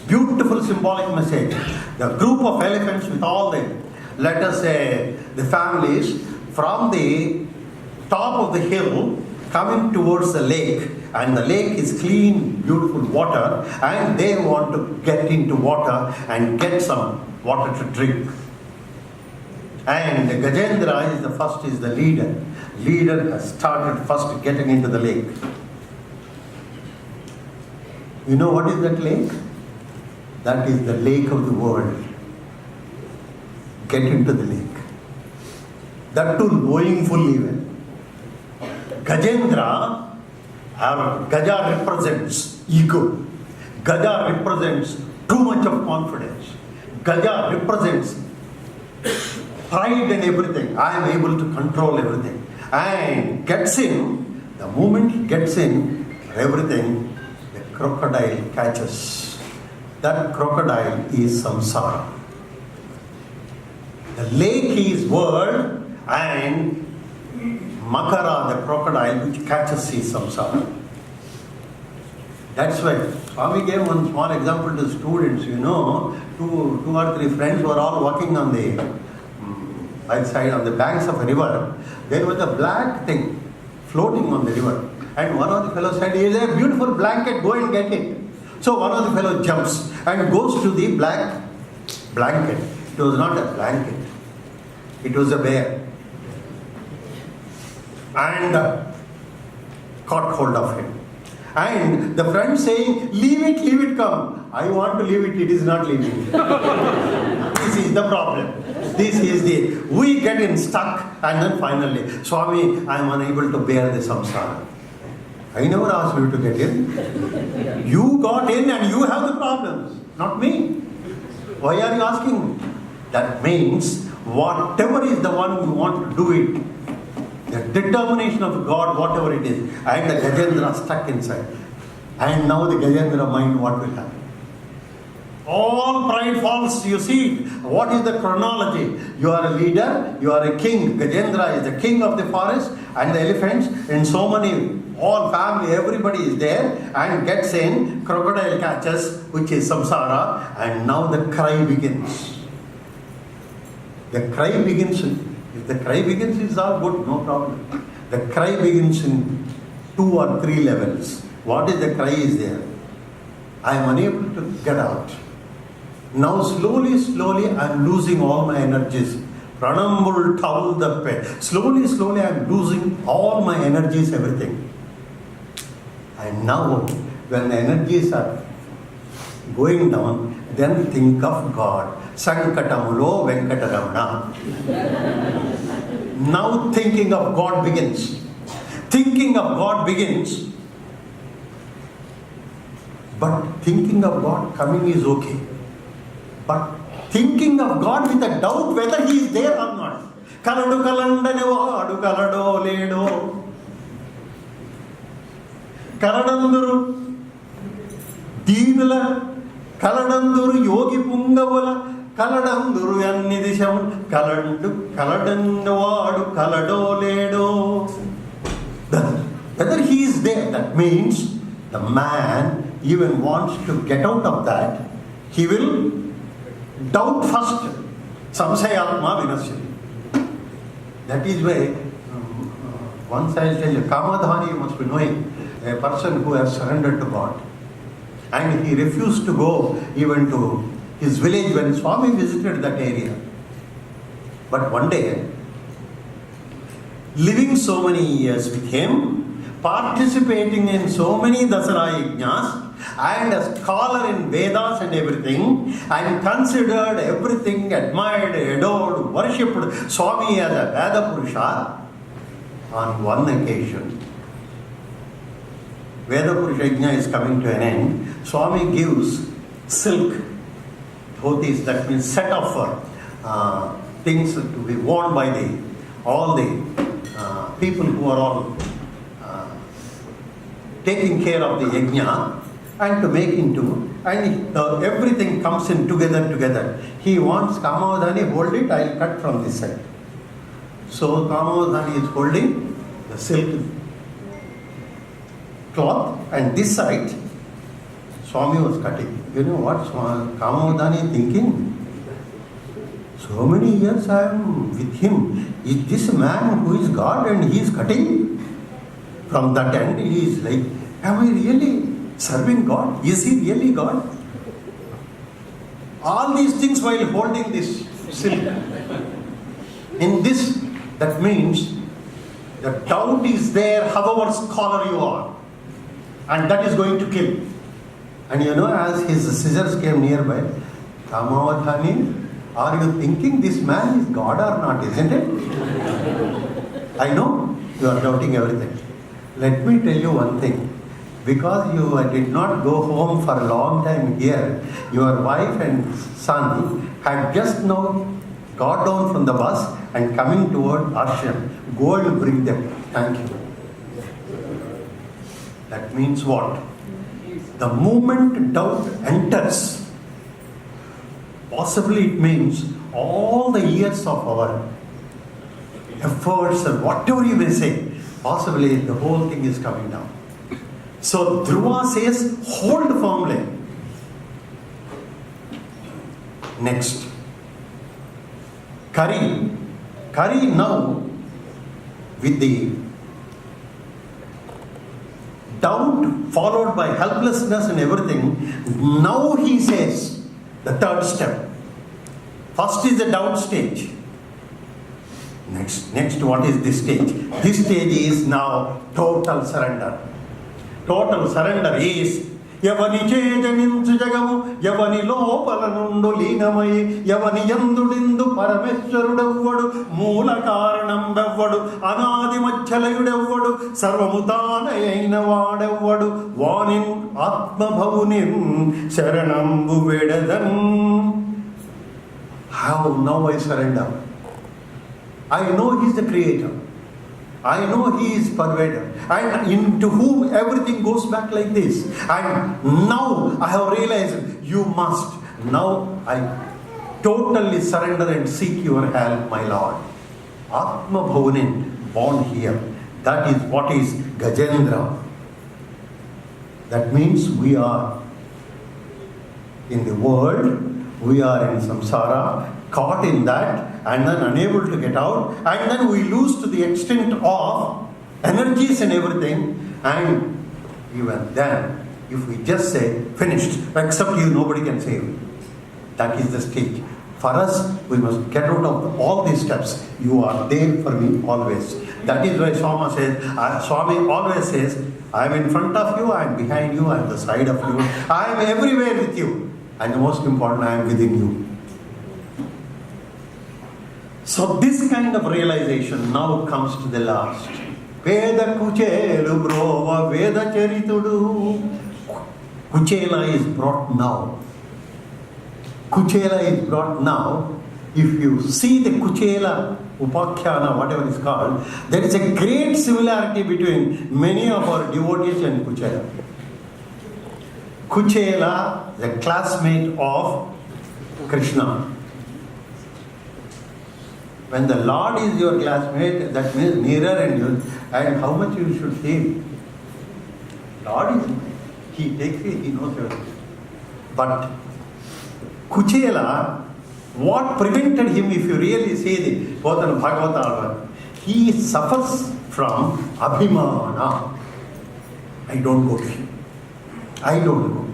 Speaker 2: Beautiful symbolic message. The group of elephants with all the, let us say, the families from the top of the hill coming towards the lake, and the lake is clean, beautiful water, and they want to get into water and get some water to drink. And Gajendra is the leader. Leader has started first getting into the lake. You know what is that lake? That is the lake of the world. Get into the lake. That too knowing full even. Gajendra, or Gaja represents ego. Gaja represents too much of confidence. Gaja represents pride and everything. I am able to control everything. And gets in, the moment he gets in, everything, the crocodile catches. That crocodile is samsara. The lake is world and Makara, the crocodile, which catches the samsara. That's why Swami gave one small example to students. Two or three friends were all walking on the right side on the banks of a river. There was a black thing floating on the river. And one of the fellows said, "Is a beautiful blanket, go and get it." So one of the fellows jumps and goes to the black blanket. It was not a blanket. It was a bear. And caught hold of him. And the friend saying, leave it, come. I want to leave it, it is not leaving. This is the problem. We get in stuck, and then finally, Swami, I am unable to bear the samsara. I never asked you to get in. You got in and you have the problems, not me. Why are you asking? That means, whatever is the one you want to do it, the determination of God, whatever it is, and the Gajendra stuck inside. And now the Gajendra mind, what will happen? All pride falls, you see. What is the chronology? You are a leader, you are a king. Gajendra is the king of the forest and the elephants, and so many, all family, everybody is there and gets in, crocodile catches, which is samsara, and now the cry begins. The cry begins. If the cry begins, it's all good, no problem. The cry begins in 2 or 3 levels. What is the cry is there? I am unable to get out. Now slowly I am losing all my energies. Pranambul towel the pe. Slowly I am losing all my energies, everything. And now when the energies are going down, then think of God. Sankatamulo Venkataramana. Now thinking of God begins. Thinking of God begins. But thinking of God coming is okay. But thinking of God with a doubt whether He is there or not. Kaladu kalandanevaadu kalado ledo. Kaladanduru Deenula Kaladanduru Yogi Pungavula Kaladanduru Yannidisham Kalandu Kaladandavaadu Kalado ledo. Whether he is there, that means the man even wants to get out of that, he will doubt first. Samsayatma vinasya. That is why, once I will tell you, Kamadhani, you must be knowing, a person who has surrendered to God. And he refused to go even to his village when Swami visited that area. But one day, living so many years with him, participating in so many Dasara Yajnas, and a scholar in Vedas and everything, and considered everything, admired, adored, worshipped Swami as a Veda Purusha. On one occasion, Veda Purusha Yajna is coming to an end. Swami gives silk dhotis, that means set of things to be worn by all the people who are all taking care of the yajna, and to make into, and everything comes in together. He wants Kamadhani, hold it, I will cut from this side. So Kamadhani is holding the silk cloth, and this side Swami was cutting. You know what Kamadhani thinking? So many years I am with him. Is this man who is God and he is cutting? From that end he is like, am I really serving God? Is he really God? All these things while holding this silk. In this, that means the doubt is there, however scholar you are. And that is going to kill. And you know, as his scissors came nearby, Kamadhani, are you thinking this man is God or not, isn't it? I know you are doubting everything. Let me tell you one thing. Because you did not go home for a long time here, your wife and son had just now got down from the bus and coming toward ashram. Go and bring them. Thank you. That means what? The moment doubt enters, possibly it means all the years of our efforts or whatever you may say, possibly the whole thing is coming down. So Dhruva says, hold firmly. Next. Kari now, with the doubt followed by helplessness and everything, now he says the third step. First is the doubt stage. Next, what is this stage? This stage is now total surrender. Total surrender is Yavani Chejaninsu Jagamu, Yavani Lopalanundu Linamai, Yavani Yandudindu Parameswarudavadu, Mula Karanam Bevadu, Anadi Machalayudavadu, Sarvamutana Yainavadavadu, Vanin Atma Bhavunin, Sharanambu Vedadan. How now I surrender? I know He is the Creator. I know He is Pervader, and into whom everything goes back like this. And now I have realized you must. Now I totally surrender and seek your help, my Lord. Atma Bhavanin, born here. That is what is Gajendra. That means we are in the world, we are in samsara, caught in that, and then unable to get out, and then we lose to the extent of energies and everything, and even then, if we just say, finished, except you, nobody can save you. That is the stage. For us, we must get out of all these steps. You are there for me always. That is why Swami always says, I am in front of you, I am behind you, I am the side of you, I am everywhere with you. And the most important, I am within you. So this kind of realization now comes to the last. Veda Kuchelu Brova Veda Charitudu. Kuchela is brought now. Kuchela is brought now. If you see the Kuchela, Upakhyana, whatever it's called, there is a great similarity between many of our devotees and Kuchela. Kuchela, the classmate of Krishna. When the Lord is your classmate, that means nearer and how much you should see. Lord is, He takes it, He knows everything. But Kuchela, what prevented him, if you really see the Bhagavata, he suffers from Abhimana. I don't go to him. I don't go.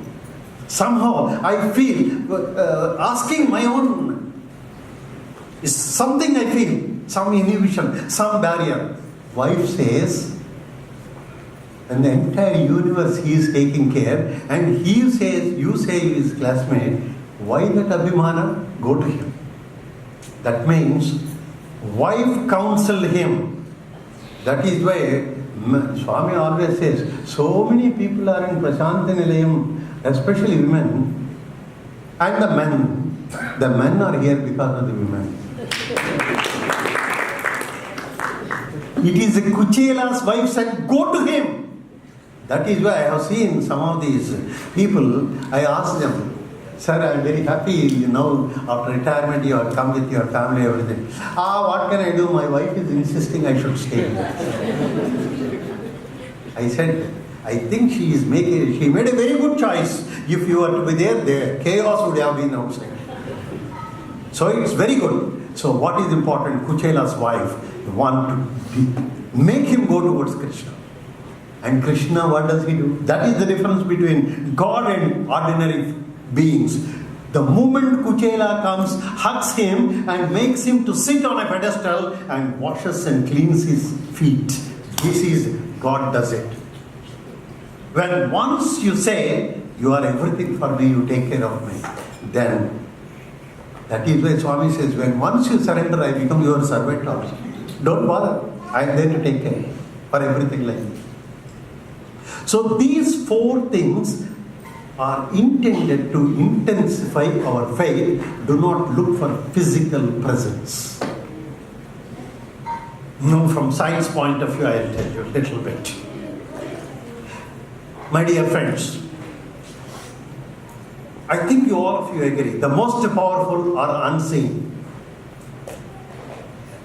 Speaker 2: Somehow I feel asking my own is something I feel, some inhibition, some barrier. Wife says, and the entire universe he is taking care, and he says, you say he is classmate, why that Abhimana? Go to him. That means, wife counsel him. That is why Swami always says, so many people are in Prashanta Nilayam, especially women, and the men. The men are here because of the women. It is Kuchela's wife said, go to him. That is why I have seen some of these people, I ask them, sir, I am very happy, after retirement you have come with your family, everything. What can I do? My wife is insisting I should stay. I said, I think she made a very good choice. If you were to be there, the chaos would have been outside. So it's very good. So what is important? Kuchela's wife want to make him go towards Krishna. And Krishna, what does he do? That is the difference between God and ordinary beings. The moment Kuchela comes, hugs him and makes him to sit on a pedestal and washes and cleans his feet. This is, God does it. When once you say, you are everything for me, you take care of me, then that is why Swami says, when once you surrender, I become your servant also. Don't bother. I am there to take care for everything like this. So these four things are intended to intensify our faith. Do not look for physical presence. From science point of view, I will tell you a little bit. My dear friends, I think all of you agree. The most powerful are unseen.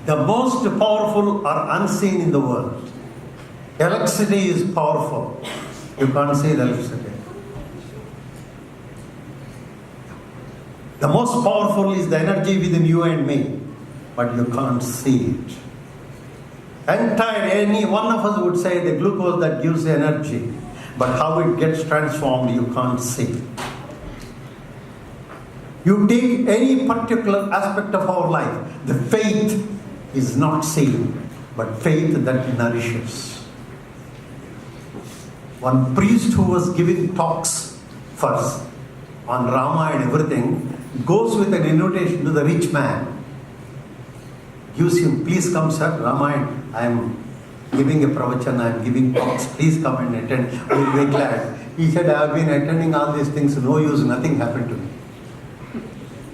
Speaker 2: The most powerful are unseen in the world. Electricity is powerful. You can't see the electricity. The most powerful is the energy within you and me, but you can't see it. Any one of us would say the glucose that gives energy, but how it gets transformed, you can't see. You take any particular aspect of our life, the faith is not seen, but faith that nourishes. One priest who was giving talks first on Rama and everything goes with an invitation to the rich man. Gives him, please come sir, Rama, I am giving a pravachan, I am giving talks, please come and attend, we will be glad. He said, I have been attending all these things, no use, nothing happened to me.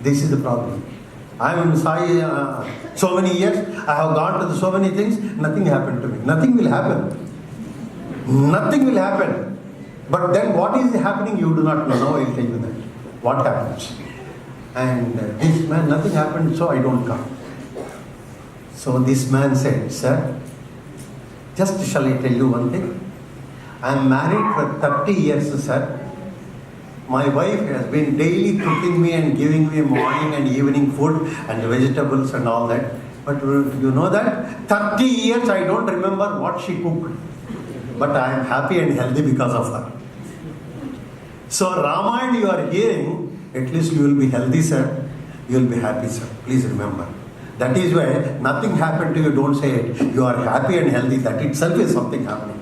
Speaker 2: This is the problem. I am in Sai so many years, I have gone to so many things, nothing happened to me. Nothing will happen. Nothing will happen. But then what is happening, you do not know. Now I will tell you that. What happens? And this man, nothing happened, so I don't come. So this man said, sir, just shall I tell you one thing? I am married for 30 years, sir. My wife has been daily cooking me and giving me morning and evening food and vegetables and all that. But you know that? 30 years I don't remember what she cooked. But I am happy and healthy because of her. So Ramayana you are hearing, at least you will be healthy, sir. You will be happy, sir. Please remember. That is why nothing happened to you, don't say it. You are happy and healthy. That itself is something happening.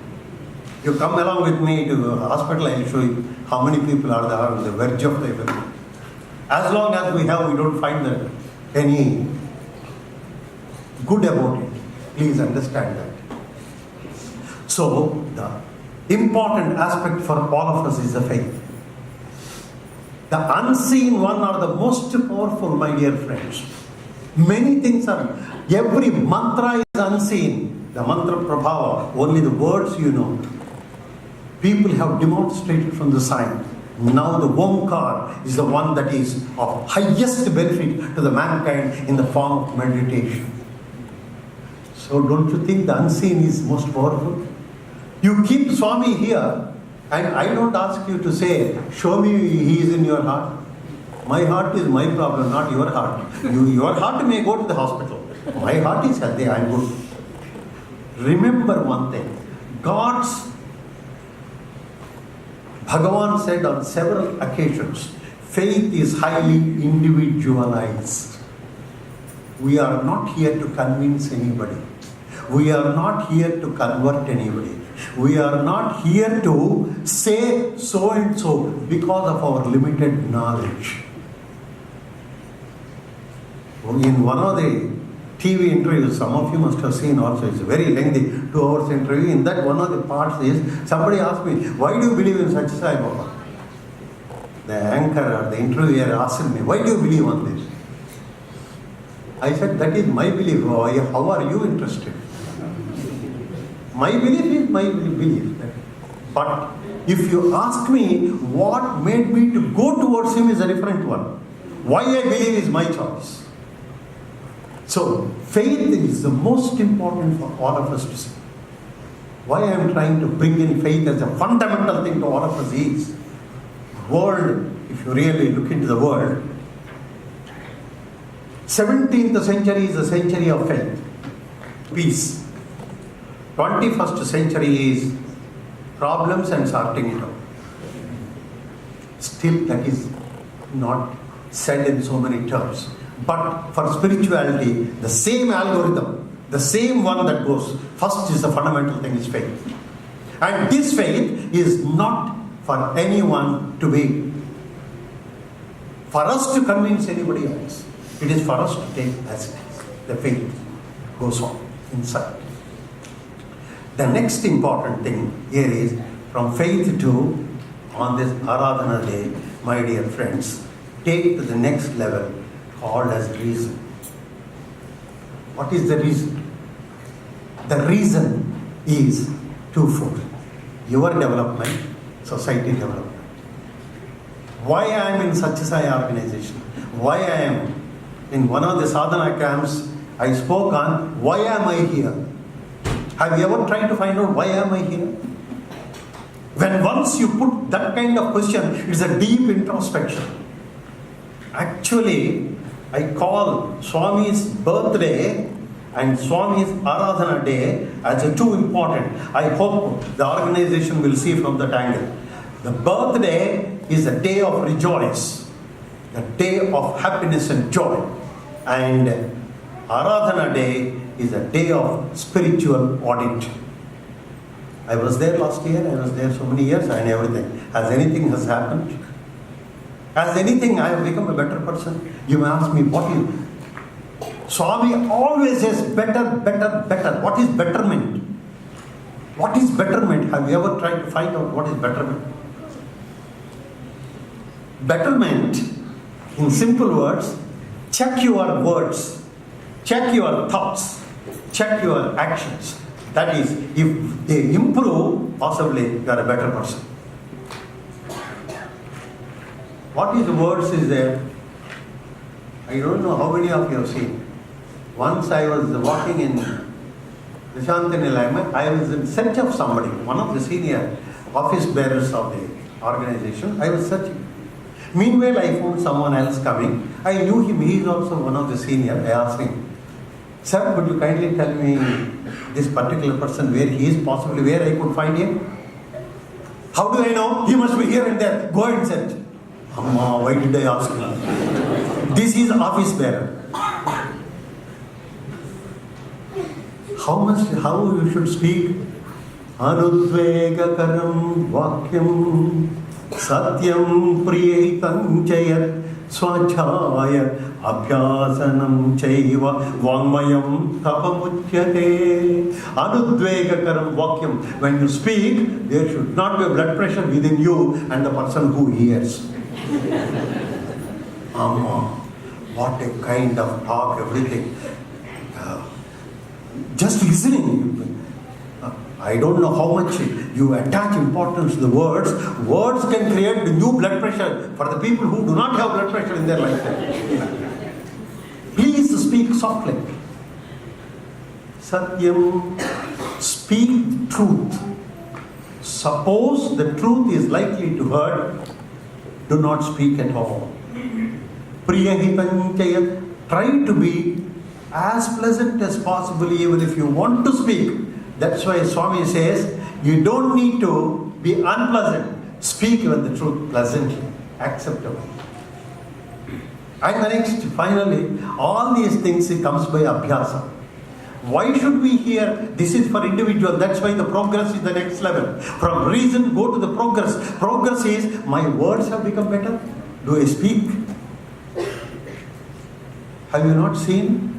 Speaker 2: You come along with me to the hospital, I will show you how many people are there on the verge of the event. As long as we don't find any good about it. Please understand that. So, the important aspect for all of us is the faith. The unseen one are the most powerful, my dear friends. Many things are, every mantra is unseen. The mantra prabhava, only the words you know. People have demonstrated from the sign. Now the Omkar is the one that is of highest benefit to the mankind in the form of meditation. So don't you think the unseen is most powerful? You keep Swami here, and I don't ask you to say, show me he is in your heart. My heart is my problem, not your heart. Your heart may go to the hospital. My heart is healthy, I am good. Remember one thing, Bhagavan said on several occasions, faith is highly individualized. We are not here to convince anybody. We are not here to convert anybody. We are not here to say so and so because of our limited knowledge. In one of the TV interviews, some of you must have seen also, it's a very lengthy 2 hours interview. In that one of the parts is, somebody asked me, why do you believe in Satya Sai Baba? The anchor or the interviewer asked me, why do you believe on this? I said, that is my belief. How are you interested? My belief is my belief. But if you ask me what made me to go towards him is a different one. Why I believe is my choice. So, faith is the most important for all of us to see. Why I am trying to bring in faith as a fundamental thing to all of us is, world, if you really look into the world, 17th century is the century of faith, peace. 21st century is problems and sorting it out. Still, that is not said in so many terms. But for spirituality, the same algorithm, the same one that goes, first is the fundamental thing is faith. And this faith is not for anyone to be, for us to convince anybody else. It is for us to take as it is. The faith goes on inside. The next important thing here is, from faith to, on this Aradhana day, my dear friends, take to the next level, called as reason. What is the reason? The reason is twofold. Your development, society development. Why I am in Satya Sai organization? Why I am in one of the sadhana camps, I spoke on why am I here? Have you ever tried to find out why am I here? When once you put that kind of question, it's a deep introspection. Actually, I call Swami's birthday and Swami's Aradhana Day as too important. I hope the organization will see from that angle. The birthday is a day of rejoice, a day of happiness and joy. And Aradhana Day is a day of spiritual audit. I was there last year, I was there so many years and everything. Has anything has happened? Has anything, I have become a better person? You may ask me, what is... Swami always says better, better, better. What is betterment? What is betterment? Have you ever tried to find out what is betterment? Betterment, in simple words, check your words, check your thoughts, check your actions. That is, if they improve, possibly you are a better person. What is the words is there? I don't know how many of you have seen. Once I was walking in Nishantanilaiman, I was in search of somebody, one of the senior office bearers of the organization. I was searching. Meanwhile, I found someone else coming. I knew him, he is also one of the senior. I asked him, sir, could you kindly tell me this particular person, where he is, possibly where I could find him? How do I know? He must be here and there. Go and search. Amma, why did I ask him? This is office bearer. How you should speak? Anudvegakaram vakyam satyam priyehitam chayat swachaya abhyasanam chaiva vangmayam tapamuchyate. Anudvegakaram vakyam. When you speak, there should not be a blood pressure within you and the person who hears. What a kind of talk, everything. Just listening. I don't know how much you attach importance to the words. Words can create new blood pressure for the people who do not have blood pressure in their lifetime. Please speak softly. Satyam, speak truth. Suppose the truth is likely to hurt, do not speak at all. Priyahitam chayat, try to be as pleasant as possible even if you want to speak. That's why Swami says, you don't need to be unpleasant. Speak with the truth pleasantly, acceptable. And the next, finally, all these things, it comes by abhyasa. Why should we hear? This is for individual. That's why the progress is the next level. From reason, go to the progress. Progress is, my words have become better. Do I speak? Have you not seen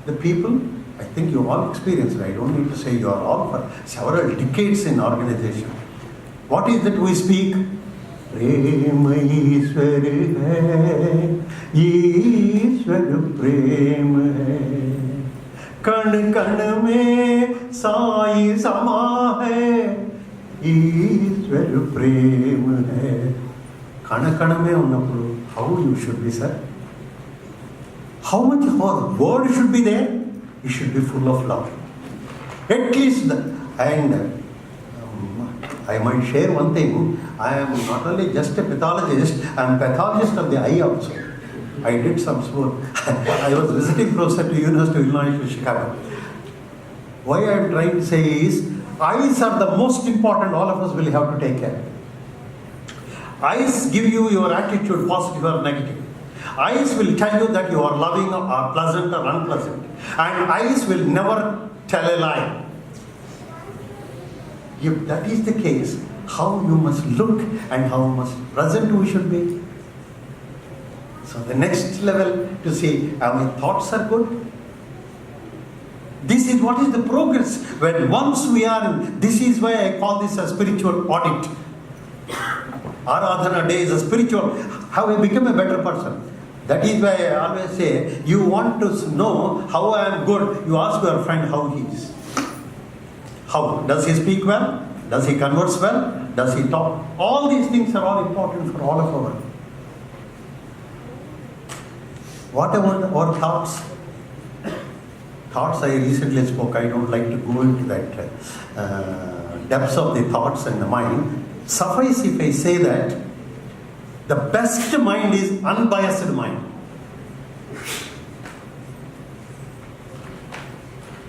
Speaker 2: the people? I think you all experienced it. I don't need to say you are all for several decades in organization. What is that we speak? Prema Ishwar hai, Ishwar prema hai, kan kan mein sai sama hai, Ishwar prema hai. Kana kana mein unnappudu, how you should be, sir? How much more word should be there? It should be full of love. At least, and I might share one thing. I am not only just a pathologist, I am a pathologist of the eye also. I did some sport. I was visiting professor to University of Illinois, Chicago. Why I am trying to say is, eyes are the most important, all of us will have to take care. Eyes give you your attitude, positive or negative. Eyes will tell you that you are loving or pleasant or unpleasant. And eyes will never tell a lie. If that is the case, how you must look and how much present we should be. So the next level to see, my thoughts are good. This is what is the progress. When once we are in, this is why I call this a spiritual audit. Aradhana Day is a spiritual, how I become a better person. That is why I always say, you want to know how I am good, you ask your friend how he is. How? Does he speak well? Does he converse well? Does he talk? All these things are all important for all of our. What about our thoughts? thoughts I recently spoke. I don't like to go into that depths of the thoughts and the mind. Suffice if I say that the best mind is unbiased mind.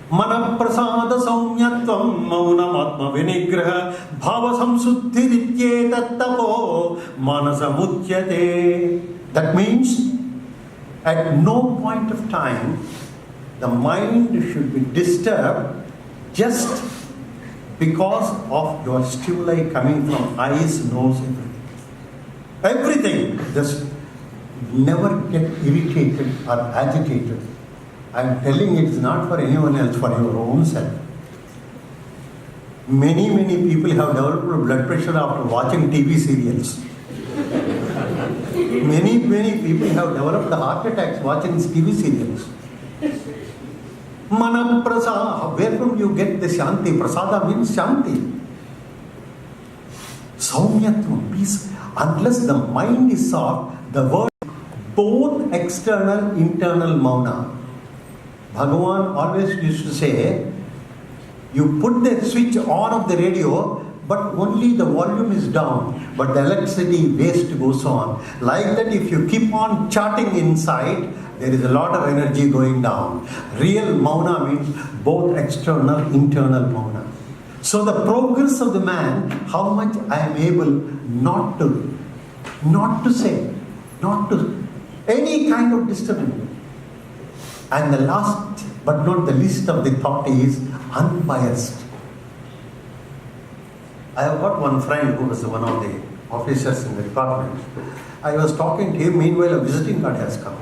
Speaker 2: Manaprasada saumyatvam maunamatma vinigraha bhava samsuddhirityetattapo manasamutyate. That means at no point of time the mind should be disturbed just because of your stimuli coming from eyes, nose, everything. Just never get irritated or agitated. I am telling it's not for anyone else, for your own self. Many people have developed blood pressure after watching TV serials. Many people have developed heart attacks watching TV serials. Mana prasada, where from you get the shanti? Prasada means shanti. Saumyatvam, peace. Unless the mind is soft, the word both external, internal mauna. Bhagavan always used to say, you put the switch on of the radio, but only the volume is down, but the electricity waste goes on. Like that, if you keep on charting inside, there is a lot of energy going down. Real mauna means both external, internal mauna. So the progress of the man, how much I am able not to say, not to any kind of disturbance. And the last but not the least of the thought is unbiased. I have got one friend who was one of the officers in the department. I was talking to him, meanwhile a visiting card has come.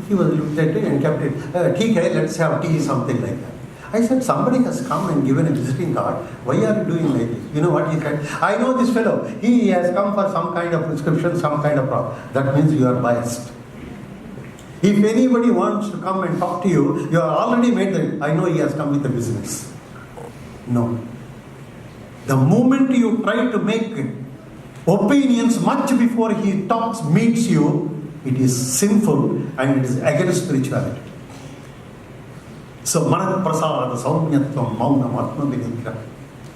Speaker 2: He was looked at it and kept it, "Theek hai, let's have tea," something like that. I said, somebody has come and given a visiting card. Why are you doing like this? You know what he said? I know this fellow. He has come for some kind of prescription, some kind of problem. That means you are biased. If anybody wants to come and talk to you, you are already made the, I know he has come with a business. No. The moment you try to make opinions much before he talks, meets you, it is sinful and it is against spirituality. So, manat prasada saumyatvam maunam atma vinigra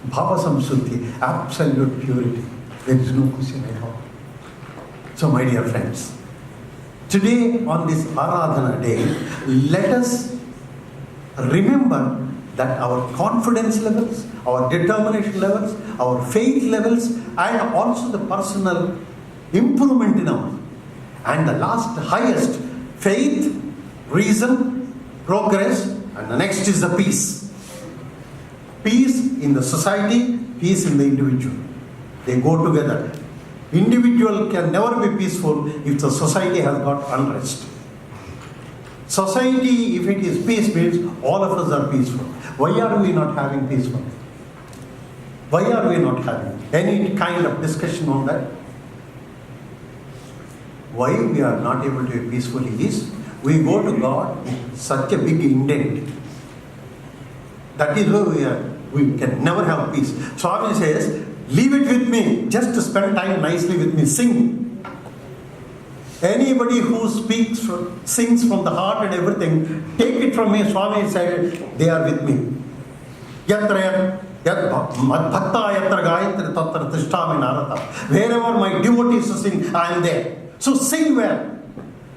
Speaker 2: bhava samsuddhi, absolute purity. There is no question at all. So, my dear friends, today on this Aradhana day, let us remember that our confidence levels, our determination levels, our faith levels, and also the personal improvement in our, and the last highest, faith, reason, progress, and the next is the peace. Peace in the society, peace in the individual. They go together. Individual can never be peaceful if the society has got unrest. Society, if it is peace, means all of us are peaceful. Why are we not having peaceful? Why are we not having any kind of discussion on that? Why we are not able to be peaceful is, we go to God with such a big intent. That is why we can never have peace. Swami says, leave it with me, just to spend time nicely with me, sing. Anybody who sings from the heart and everything, take it from me. Swami said, they are with me. Wherever my devotees sing, I am there. So sing well.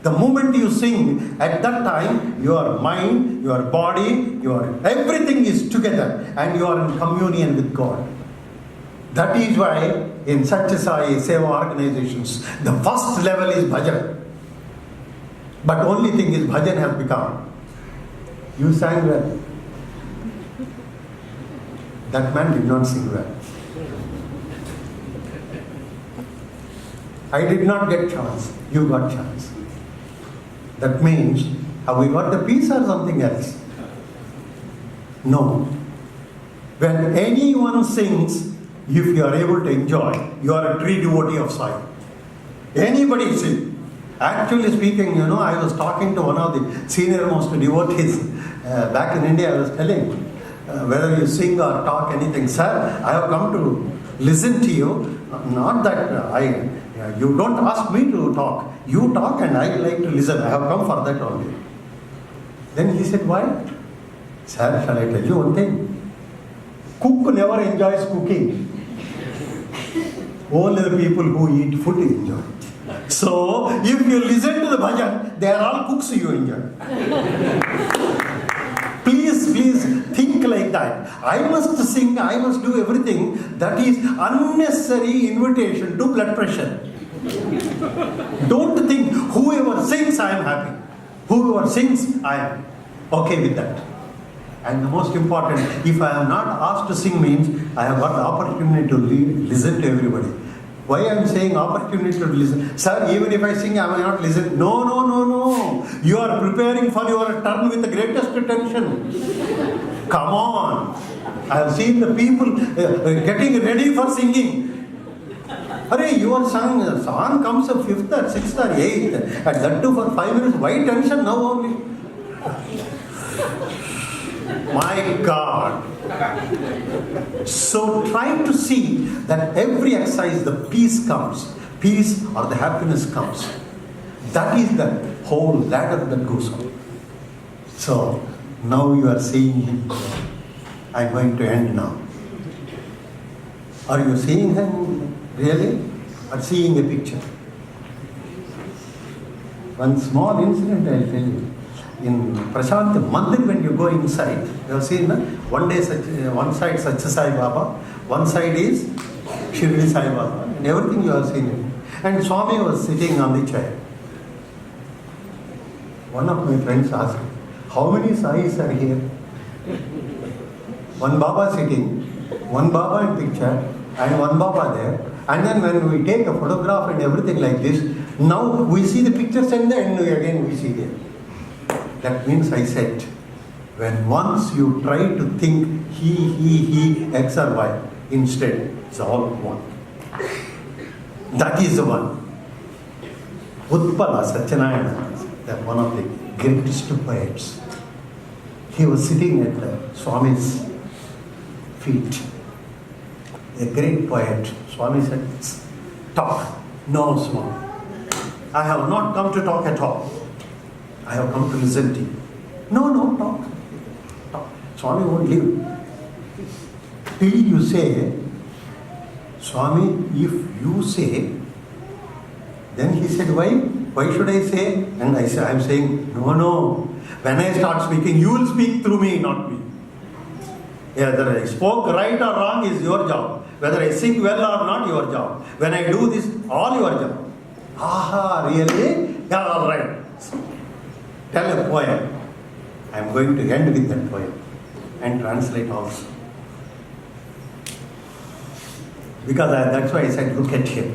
Speaker 2: The moment you sing, at that time, your mind, your body, your everything is together and you are in communion with God. That is why in Satya Sai Seva organizations, the first level is bhajan. But only thing is bhajan has become, you sang well. That man did not sing well. I did not get chance, you got chance. That means, have we got the peace or something else? No. When anyone sings, if you are able to enjoy, you are a true devotee of Sai. Anybody sing. Actually speaking, I was talking to one of the senior most devotees back in India. I was telling, whether you sing or talk anything, sir, I have come to listen to you. Not that you don't ask me to talk. You talk and I like to listen. I have come for that only. Then he said, why? Sir, shall I tell you one thing? Cook never enjoys cooking. Only the people who eat food enjoy. So, if you listen to the bhajan, they are all cooks you enjoy. Please think like that. I must sing, I must do everything. That is unnecessary invitation to blood pressure. Don't think whoever sings, I am happy. Whoever sings, I am okay with that. And the most important, if I am not asked to sing means I have got the opportunity to listen to everybody. Why I am saying opportunity to listen? Sir, even if I sing, I may not listen. No. You are preparing for your turn with the greatest attention. Come on. I have seen the people getting ready for singing. Hurry, your song comes up 5th or 6th or 8th. And that too for 5 minutes. Why tension now only? My God. So try to see that every exercise the peace comes. Peace or the happiness comes. That is the whole ladder that goes on. So now you are seeing him. I am going to end now. Are you seeing him really? Or seeing a picture? One small incident I will tell you. In Prashant Mandir, when you go inside, you have seen one side Satya Sai Baba, one side is Shirdi Sai Baba, and everything you have seen it. And Swami was sitting on the chair. One of my friends asked, how many Sais are here? One Baba sitting, one Baba in picture, and one Baba there. And then when we take a photograph and everything like this, now we see the pictures and then again we see them. That means I said, when once you try to think he, X or Y, instead it's all one. That is the one. Utpala Satyanarayana, that one of the greatest poets. He was sitting at Swami's feet. A great poet. Swami said, talk. No, Swami. I have not come to talk at all. I have come to listen to you. No, talk. Swami won't leave. Till you say, Swami, if you say, then he said, why? Why should I say? And I am saying, no. When I start speaking, you will speak through me, not me. Whether I spoke right or wrong is your job. Whether I sing well or not, your job. When I do this, all your job. Aha, really? Yeah, all right. Tell a poem. I am going to end with that poem and translate also. Because that's why I said, look at him.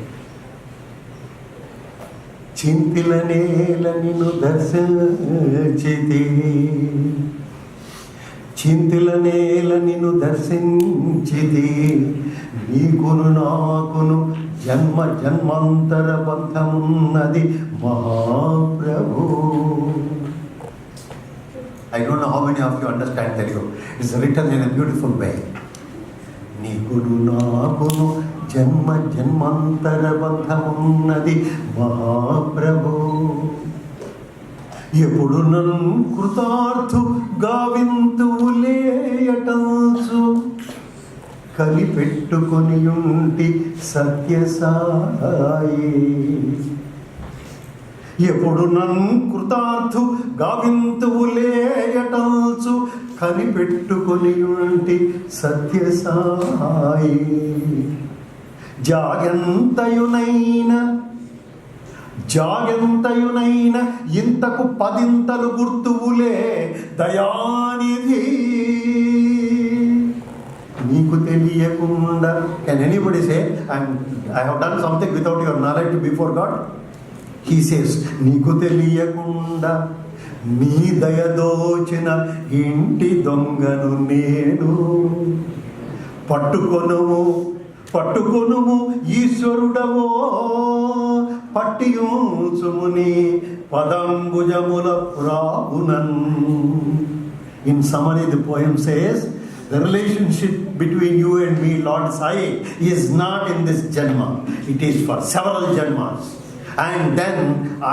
Speaker 2: Chintila nela ninu darsinchiti. Chintila nela ninu darsinchiti. Nikunu nakunu janma janmantara bandhamunnadi Mahaprabhu. I don't know how many of you understand Telugu. It's written in a beautiful way. Nikunu nakunu janma janmantara bandhamunnadi Mahaprabhu. Epudu nan krutarthu gavintuleyatansu కలిపెట్టుకొని ఉంటి Sathya Sai ఎప్పుడు నన్ను కృతార్థు గావింతువులేయటల్చు కనిపెట్టుకొని ఉంటి సత్యసాయి జాగంతయునైన ఇంతకు పదింతలు గుర్తువులే దయానిధి నీకు తెలియకుండా. Can anybody say, I have done something without your knowledge before God? He says, నీకు తెలియకుండా నీ దయదోచిన ఇంటి దొంగను నేను. పట్టుకొనుము ఈశ్వరుడవో పట్టియుచుముని పదంబుజముల ప్రాగునన్. In summary, the poem says, the relationship between you and me, Lord Sai, is not in this janma. It is for several janmas. And then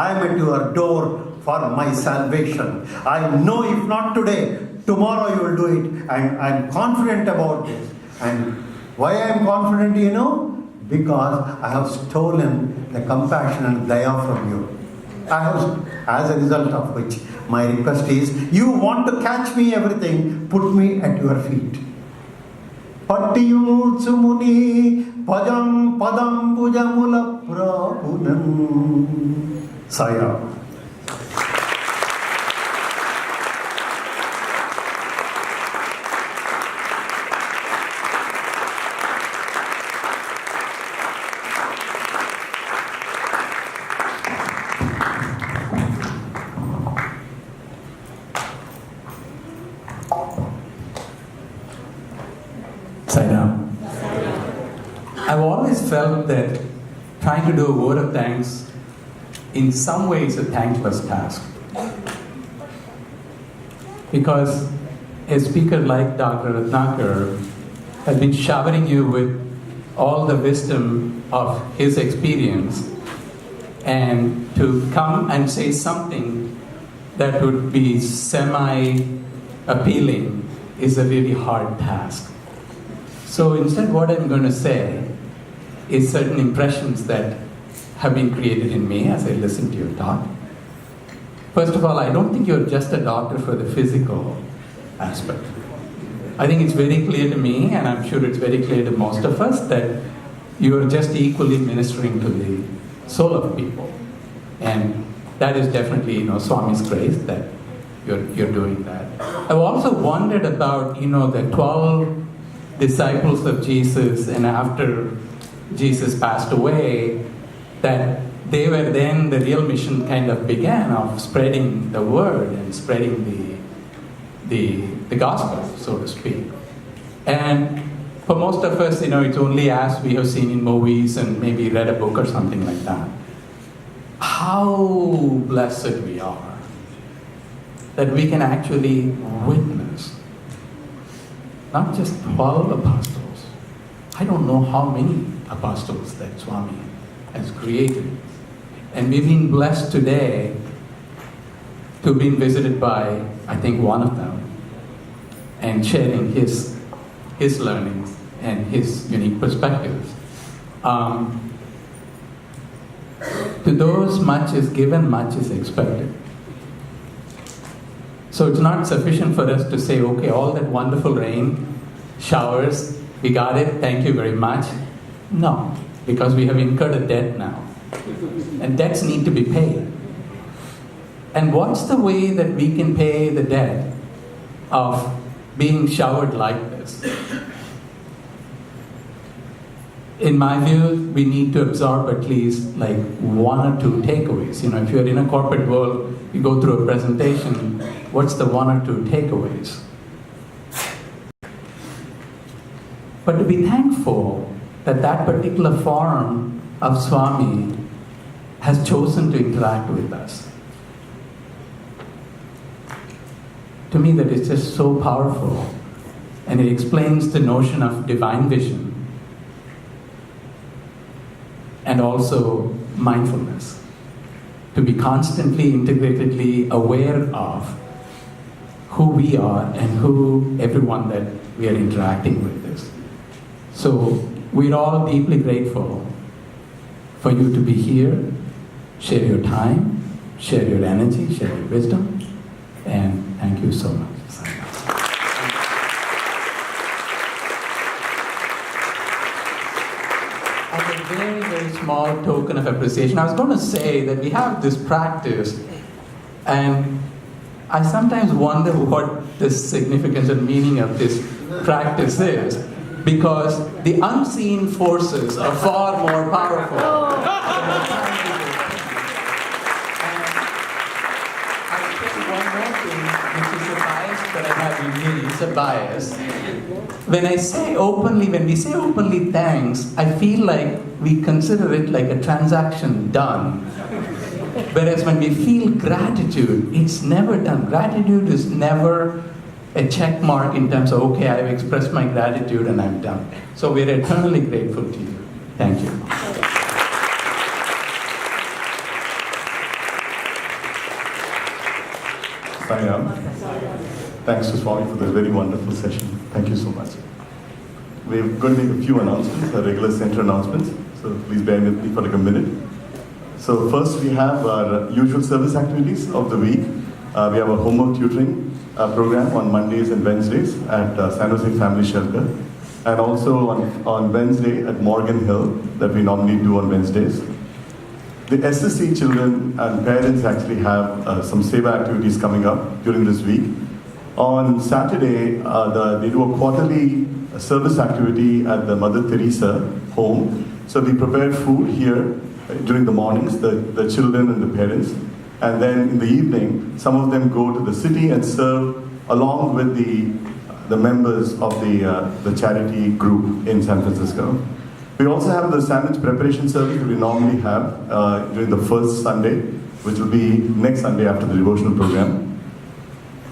Speaker 2: I am at your door for my salvation. I know if not today, tomorrow you will do it, and I'm confident about this. And why I am confident, you know? Because I have stolen the compassion and daya from you. I have, as a result of which, my request is, you want to catch me everything, put me at your feet. Pattiyu Tsumuni Pajam Padam Pujamula Prapunan. SaiRad.
Speaker 3: I've always felt that trying to do a word of thanks in some ways a thankless task. Because a speaker like Dr. Ratnakar has been showering you with all the wisdom of his experience, and to come and say something that would be semi-appealing is a really hard task. So instead, what I'm going to say is certain impressions that have been created in me as I listen to your talk. First of all, I don't think you're just a doctor for the physical aspect. I think it's very clear to me, and I'm sure it's very clear to most of us, that you're just equally ministering to the soul of people. And that is definitely, Swami's grace that you're doing that. I've also wondered about, the 12 disciples of Jesus, and after Jesus passed away, that they were then, the real mission kind of began of spreading the word and spreading the gospel, so to speak. And for most of us, it's only as we have seen in movies and maybe read a book or something like that. How blessed we are that we can actually witness not just 12 apostles. I don't know how many apostles that Swami has created. And we've been blessed today to have been visited by, I think, one of them, and sharing his learnings and his unique perspectives. To those much is given, much is expected. So it's not sufficient for us to say, okay, all that wonderful rain, showers, we got it, thank you very much. No, because we have incurred a debt now. And debts need to be paid. And what's the way that we can pay the debt of being showered like this? In my view, we need to absorb at least like one or two takeaways. If you're in a corporate world, you go through a presentation, what's the one or two takeaways? But to be thankful that that particular form of Swami has chosen to interact with us. To me, that is just so powerful. And it explains the notion of divine vision and also mindfulness. To be constantly, integratedly aware of who we are and who everyone that we are interacting with is. So we're all deeply grateful for you to be here, share your time, share your energy, share your wisdom, and thank you so much. As a very, very small token of appreciation, I was going to say that we have this practice, and I sometimes wonder what the significance and meaning of this practice is, because the unseen forces are far more powerful. That I have in me, it's a bias. When we say openly thanks, I feel like we consider it like a transaction done. Whereas when we feel gratitude, it's never done. Gratitude is never a check mark in terms of, okay, I've expressed my gratitude and I'm done. So we're eternally grateful to you. Thank you.
Speaker 4: Sign up. Thanks to Swami for this very wonderful session. Thank you so much. We're going to make a few announcements, our regular center announcements. So please bear with me for like a minute. So first we have our usual service activities of the week. We have a homework tutoring program on Mondays and Wednesdays at San Jose Family Shelter. And also on Wednesday at Morgan Hill that we normally do on Wednesdays. The SSC children and parents actually have some Seva activities coming up during this week. On Saturday, they do a quarterly service activity at the Mother Teresa home. So we prepare food here during the mornings, the children and the parents. And then in the evening, some of them go to the city and serve along with the members of the charity group in San Francisco. We also have the sandwich preparation service that we normally have during the first Sunday, which will be next Sunday after the devotional program.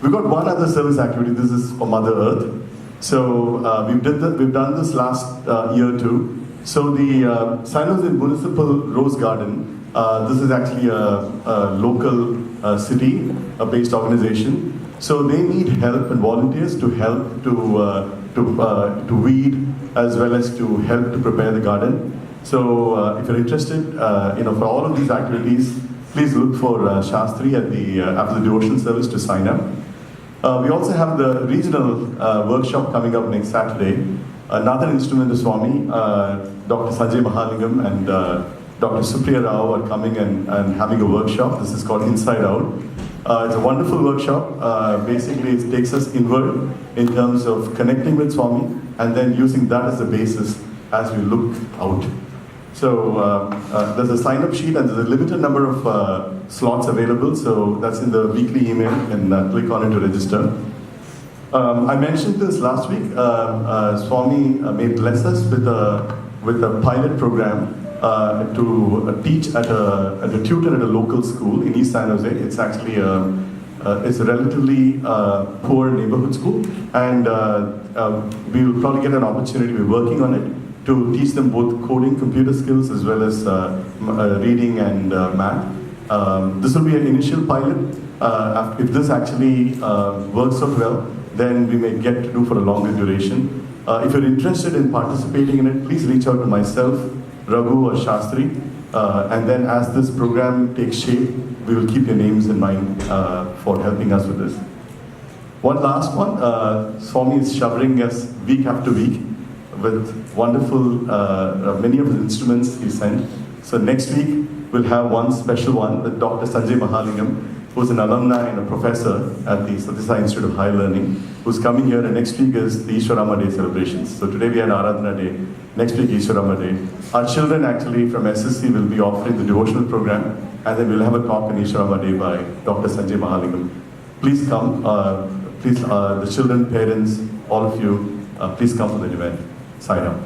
Speaker 4: We've got one other service activity. This is for Mother Earth. So we've done this last year too. So the San Jose Municipal Rose Garden, this is actually a local city-based organization. So they need help and volunteers to help to weed as well as to help to prepare the garden. So if you're interested, for all of these activities, please look for Shastri at after the devotion service to sign up. We also have the regional workshop coming up next Saturday. Another instrument is Swami, Dr. Sanjay Mahalingam and Dr. Supriya Rao are coming and having a workshop. This is called Inside Out. It's a wonderful workshop. Basically, it takes us inward in terms of connecting with Swami and then using that as a basis as we look out. So there's a sign-up sheet and there's a limited number of slots available. So that's in the weekly email and click on it to register. I mentioned this last week. Swami may bless us with a pilot program to teach at a tutor at a local school in East San Jose. It's actually it's a relatively poor neighborhood school, and we will probably get an opportunity. We're working on it to teach them both coding, computer skills, as well as reading and math. This will be an initial pilot. If this actually works out well, then we may get to do for a longer duration. If you're interested in participating in it, please reach out to myself, Raghu or Shastri, and then as this program takes shape, we will keep your names in mind for helping us with this. One last one, Swami is showering us week after week with wonderful, many of his instruments he sent. So next week, we'll have one special one with Dr. Sanjay Mahalingam, who's an alumni and a professor at the Sathya Sai Institute of Higher Learning, who's coming here, and next week is the Ishwarama Day celebrations. So today we had Aradhana Day, next week Ishwarama Day. Our children actually from SSC will be offering the devotional program, and then we'll have a talk on Ishwarama Day by Dr. Sanjay Mahalingam. Please come, the children, parents, all of you, please come for the event. Sign up.